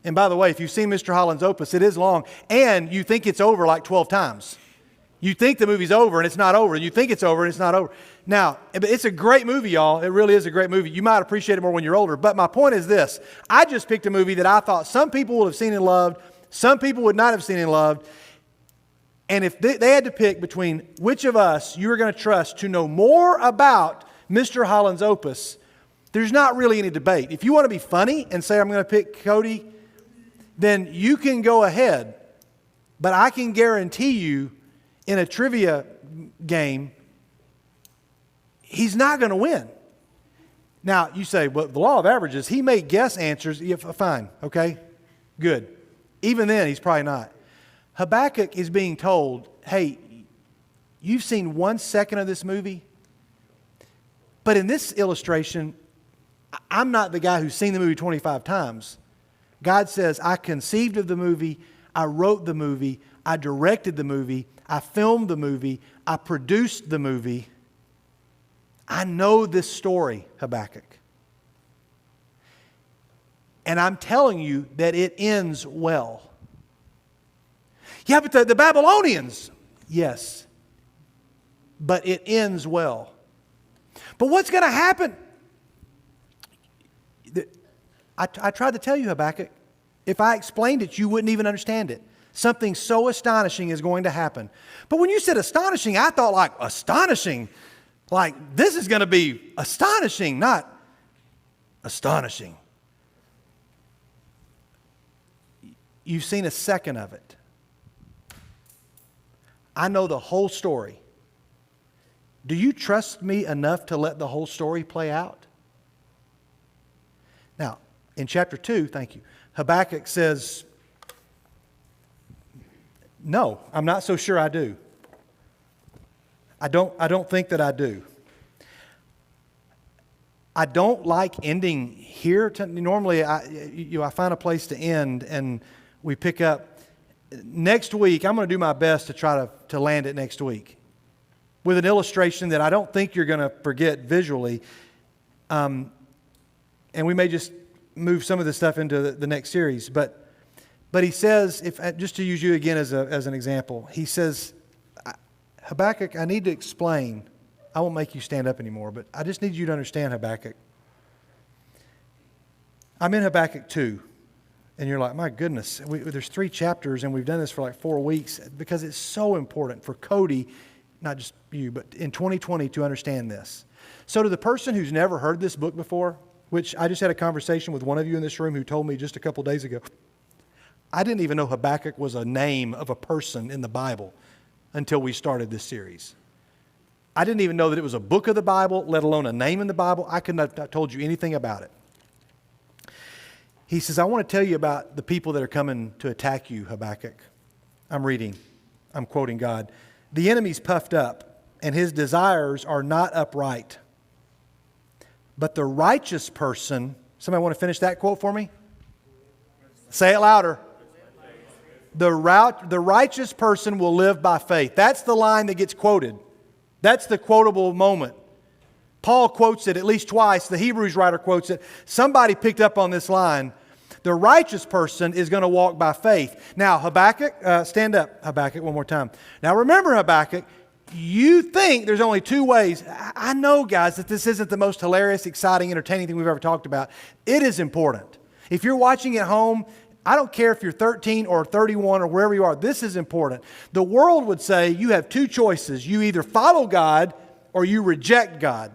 And by the way, if you've seen Mr. Holland's Opus, it is long, and you think it's over like 12 times. You think the movie's over, and it's not over. And you think it's over, and it's not over. Now, it's a great movie, y'all. It really is a great movie. You might appreciate it more when you're older. But my point is this. I just picked a movie that I thought some people would have seen and loved, some people would not have seen and loved. And if they had to pick between which of us you are going to trust to know more about Mr. Holland's Opus, there's not really any debate. If you want to be funny and say, I'm going to pick Cody, then you can go ahead. But I can guarantee you, in a trivia game, he's not going to win. Now, you say, well, the law of averages, he may guess answers. Yeah, fine, okay, good. Even then, he's probably not. Habakkuk is being told, hey, you've seen 1 second of this movie, but in this illustration, I'm not the guy who's seen the movie 25 times. God says, I conceived of the movie, I wrote the movie. I directed the movie. I filmed the movie. I produced the movie. I know this story, Habakkuk. And I'm telling you that it ends well. Yeah, but the Babylonians, yes. But it ends well. But what's going to happen? I tried to tell you, Habakkuk. If I explained it, you wouldn't even understand it. Something so astonishing is going to happen. But when you said astonishing, I thought like astonishing. Like this is going to be astonishing, not astonishing. You've seen a second of it. I know the whole story. Do you trust me enough to let the whole story play out? Now, in chapter 2, thank you, Habakkuk says, no, I'm not so sure I do. I don't think that I do. I don't like ending here. Normally, I find a place to end and we pick up. Next week, I'm going to do my best to try to land it next week with an illustration that I don't think you're going to forget visually. And we may just move some of this stuff into the next series. But he says, just to use you again as an example, he says, Habakkuk, I need to explain. I won't make you stand up anymore, but I just need you to understand, Habakkuk. I'm in Habakkuk 2. And you're like, my goodness, there's 3 chapters and we've done this for like 4 weeks because it's so important for Cody, not just you, but in 2020 to understand this. So to the person who's never heard this book before, which I just had a conversation with one of you in this room who told me just a couple days ago, I didn't even know Habakkuk was a name of a person in the Bible until we started this series. I didn't even know that it was a book of the Bible, let alone a name in the Bible. I couldn't have told you anything about it. He says, I want to tell you about the people that are coming to attack you, Habakkuk. I'm quoting God. The enemy's puffed up, and his desires are not upright. But the righteous person, somebody want to finish that quote for me? Say it louder. The righteous person will live by faith. That's the line that gets quoted. That's the quotable moment. Paul quotes it at least twice. The Hebrews writer quotes it. Somebody picked up on this line. The righteous person is going to walk by faith. Now, Habakkuk, stand up, Habakkuk, one more time. Now, remember, Habakkuk, you think there's only 2 ways. I know, guys, that this isn't the most hilarious, exciting, entertaining thing we've ever talked about. It is important. If you're watching at home, I don't care if you're 13 or 31 or wherever you are. This is important. The world would say you have 2 choices. You either follow God or you reject God.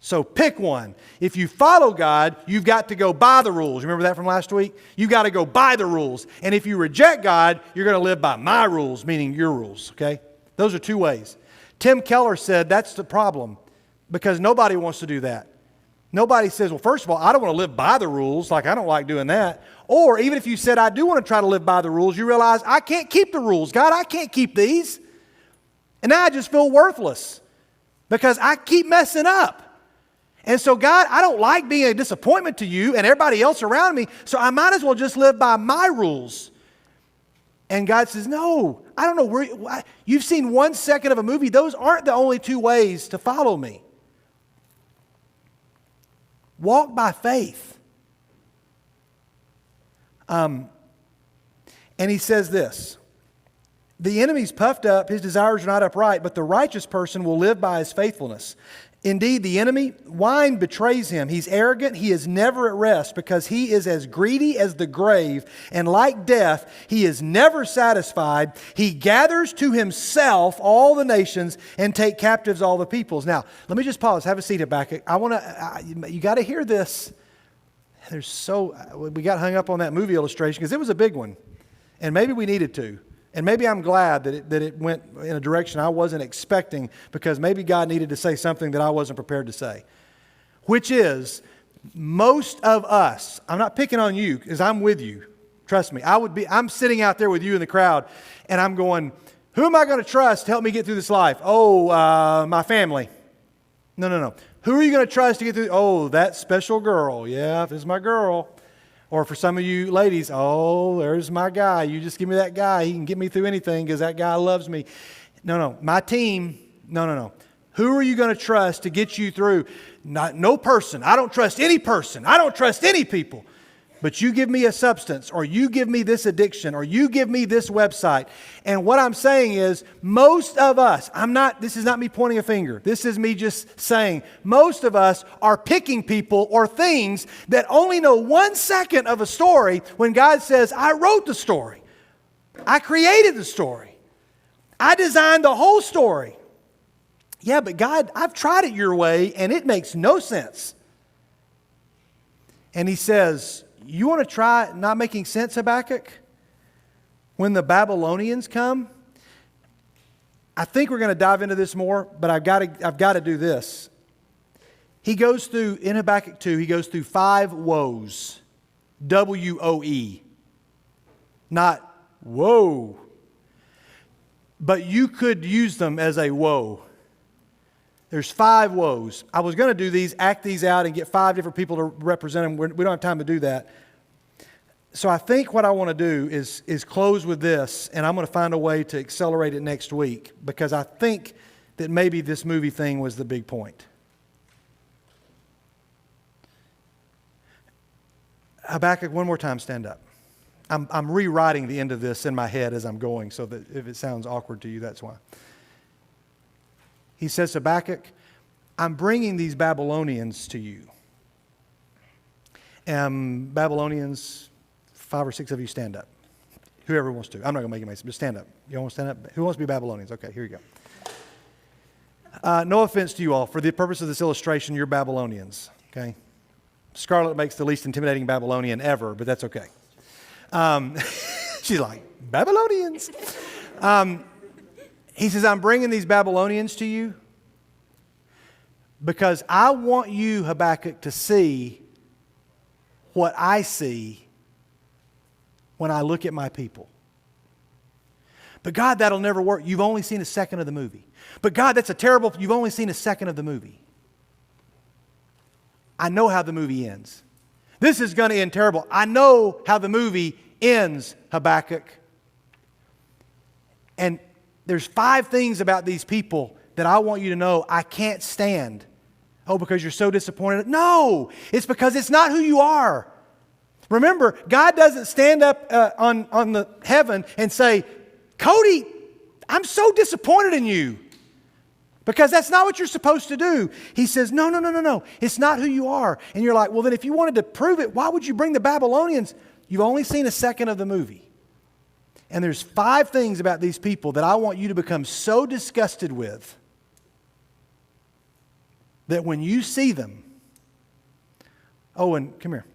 So pick one. If you follow God, you've got to go by the rules. Remember that from last week? You've got to go by the rules. And if you reject God, you're going to live by my rules, meaning your rules, okay? Those are 2 ways. Tim Keller said that's the problem because nobody wants to do that. Nobody says, well, first of all, I don't want to live by the rules. Like, I don't like doing that. Or even if you said, I do want to try to live by the rules, you realize I can't keep the rules. God, I can't keep these. And now I just feel worthless because I keep messing up. And so, God, I don't like being a disappointment to you and everybody else around me, so I might as well just live by my rules. And God says, no, I don't know where you've seen 1 second of a movie. Those aren't the only 2 ways to follow me. Walk by faith. And he says this, the enemy's puffed up, his desires are not upright, but the righteous person will live by his faithfulness. Indeed, the enemy, wine betrays him. He's arrogant. He is never at rest because he is as greedy as the grave. And like death, he is never satisfied. He gathers to himself all the nations and take captives all the peoples. Now, let me just pause. Have a seat, Habakkuk. You got to hear this. We got hung up on that movie illustration because it was a big one. And maybe we needed to. And maybe I'm glad that it went in a direction I wasn't expecting because maybe God needed to say something that I wasn't prepared to say. Which is, most of us, I'm not picking on you because I'm with you. Trust me. I'm sitting out there with you in the crowd and I'm going, who am I going to trust to help me get through this life? Oh, my family. No. Who are you going to trust to get through? Oh, that special girl. Yeah, this is my girl. Or for some of you ladies, oh, there's my guy. You just give me that guy. He can get me through anything because that guy loves me. No. My team, no. Who are you going to trust to get you through? No person. I don't trust any person. I don't trust any people. But you give me a substance, or you give me this addiction, or you give me this website. And what I'm saying is, most of us, this is not me pointing a finger. This is me just saying, most of us are picking people or things that only know 1 second of a story when God says, I wrote the story. I created the story. I designed the whole story. Yeah, but God, I've tried it your way, and it makes no sense. And he says, you want to try not making sense, Habakkuk? When the Babylonians come, I think we're going to dive into this more, but I've got to do this. He goes through, in Habakkuk 2, he goes through 5 woes. W-O-E. Not woe. But you could use them as a woe. There's 5 woes. I was going to do these, act these out, and get 5 different people to represent them. We don't have time to do that. So I think what I want to do is close with this, and I'm going to find a way to accelerate it next week, because I think that maybe this movie thing was the big point. Habakkuk, one more time, stand up. I'm rewriting the end of this in my head as I'm going, so that if it sounds awkward to you, that's why. He says, Habakkuk, I'm bringing these Babylonians to you. Babylonians, 5 or 6 of you stand up. Whoever wants to. I'm not going to make it myself. Just stand up. You all want to stand up? Who wants to be Babylonians? Okay, here you go. No offense to you all. For the purpose of this illustration, you're Babylonians. Okay? Scarlett makes the least intimidating Babylonian ever, but that's okay. She's like, Babylonians. He says, I'm bringing these Babylonians to you because I want you, Habakkuk, to see what I see when I look at my people. But God, that'll never work. You've only seen a second of the movie. But God, that's a terrible, you've only seen a second of the movie. I know how the movie ends. This is going to end terrible. I know how the movie ends, Habakkuk. And there's 5 things about these people that I want you to know I can't stand. Oh, because you're so disappointed? No, it's because it's not who you are. Remember, God doesn't stand up on the heaven and say, Cody, I'm so disappointed in you. Because that's not what you're supposed to do. He says, no. It's not who you are. And you're like, well, then if you wanted to prove it, why would you bring the Babylonians? You've only seen a second of the movie. And there's 5 things about these people that I want you to become so disgusted with that when you see them, Owen, come here.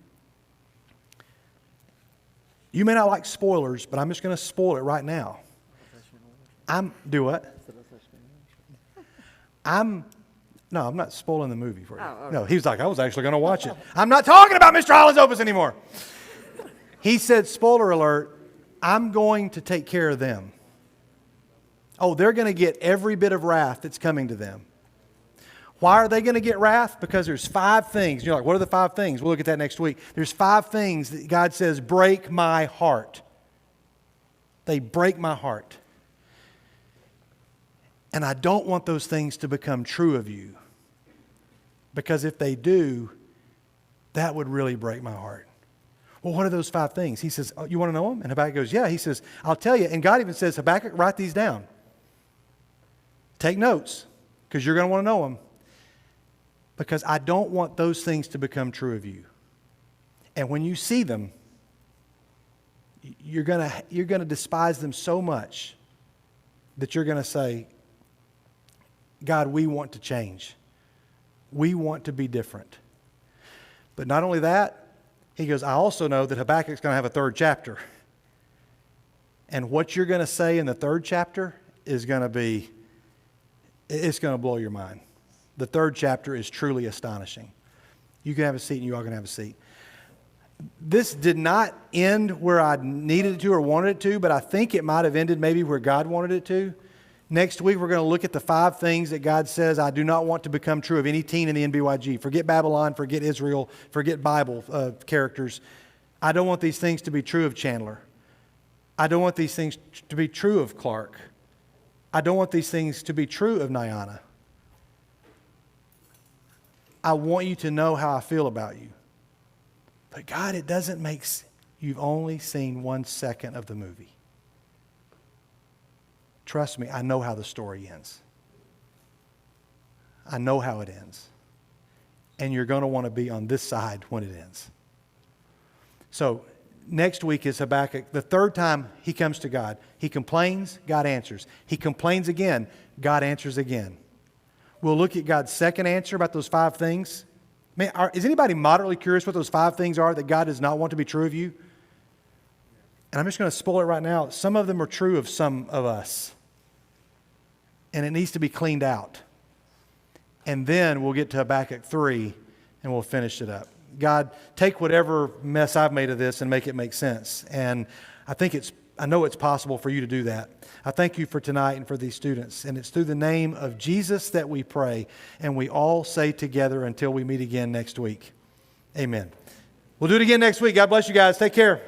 You may not like spoilers, but I'm just going to spoil it right now. Do what? I'm not spoiling the movie for you. Oh, okay. No, he was like, I was actually going to watch it. I'm not talking about Mr. Holland's Opus anymore. He said, spoiler alert, I'm going to take care of them. Oh, they're going to get every bit of wrath that's coming to them. Why are they going to get wrath? Because there's 5 things. You're like, what are the 5 things? We'll look at that next week. There's 5 things that God says break my heart. They break my heart. And I don't want those things to become true of you. Because if they do, that would really break my heart. Well, what are those 5 things? He says, oh, you want to know them? And Habakkuk goes, yeah. He says, I'll tell you. And God even says, Habakkuk, write these down. Take notes, because you're going to want to know them. Because I don't want those things to become true of you. And when you see them, you're going to despise them so much that you're going to say, God, we want to change. We want to be different. But not only that, he goes, I also know that Habakkuk's going to have a 3rd chapter. And what you're going to say in the 3rd chapter is going to be, it's going to blow your mind. The 3rd chapter is truly astonishing. You can have a seat and you all can have a seat. This did not end where I needed it to or wanted it to, but I think it might have ended maybe where God wanted it to. Next week, we're going to look at the 5 things that God says I do not want to become true of any teen in the NBYG. Forget Babylon, forget Israel, forget Bible characters. I don't want these things to be true of Chandler. I don't want these things to be true of Clark. I don't want these things to be true of Nyana. I want you to know how I feel about you. But God, it doesn't make sense. You've only seen 1 second of the movie. Trust me, I know how the story ends. I know how it ends. And you're going to want to be on this side when it ends. So next week is Habakkuk. The third time he comes to God. He complains, God answers. He complains again, God answers again. We'll look at God's second answer about those 5 things. Man, is anybody moderately curious what those 5 things are that God does not want to be true of you? And I'm just going to spoil it right now. Some of them are true of some of us. And it needs to be cleaned out. And then we'll get to Habakkuk 3 and we'll finish it up. God, take whatever mess I've made of this and make it make sense. And I know it's possible for you to do that. I thank you for tonight and for these students. And it's through the name of Jesus that we pray. And we all say together until we meet again next week. Amen. We'll do it again next week. God bless you guys. Take care.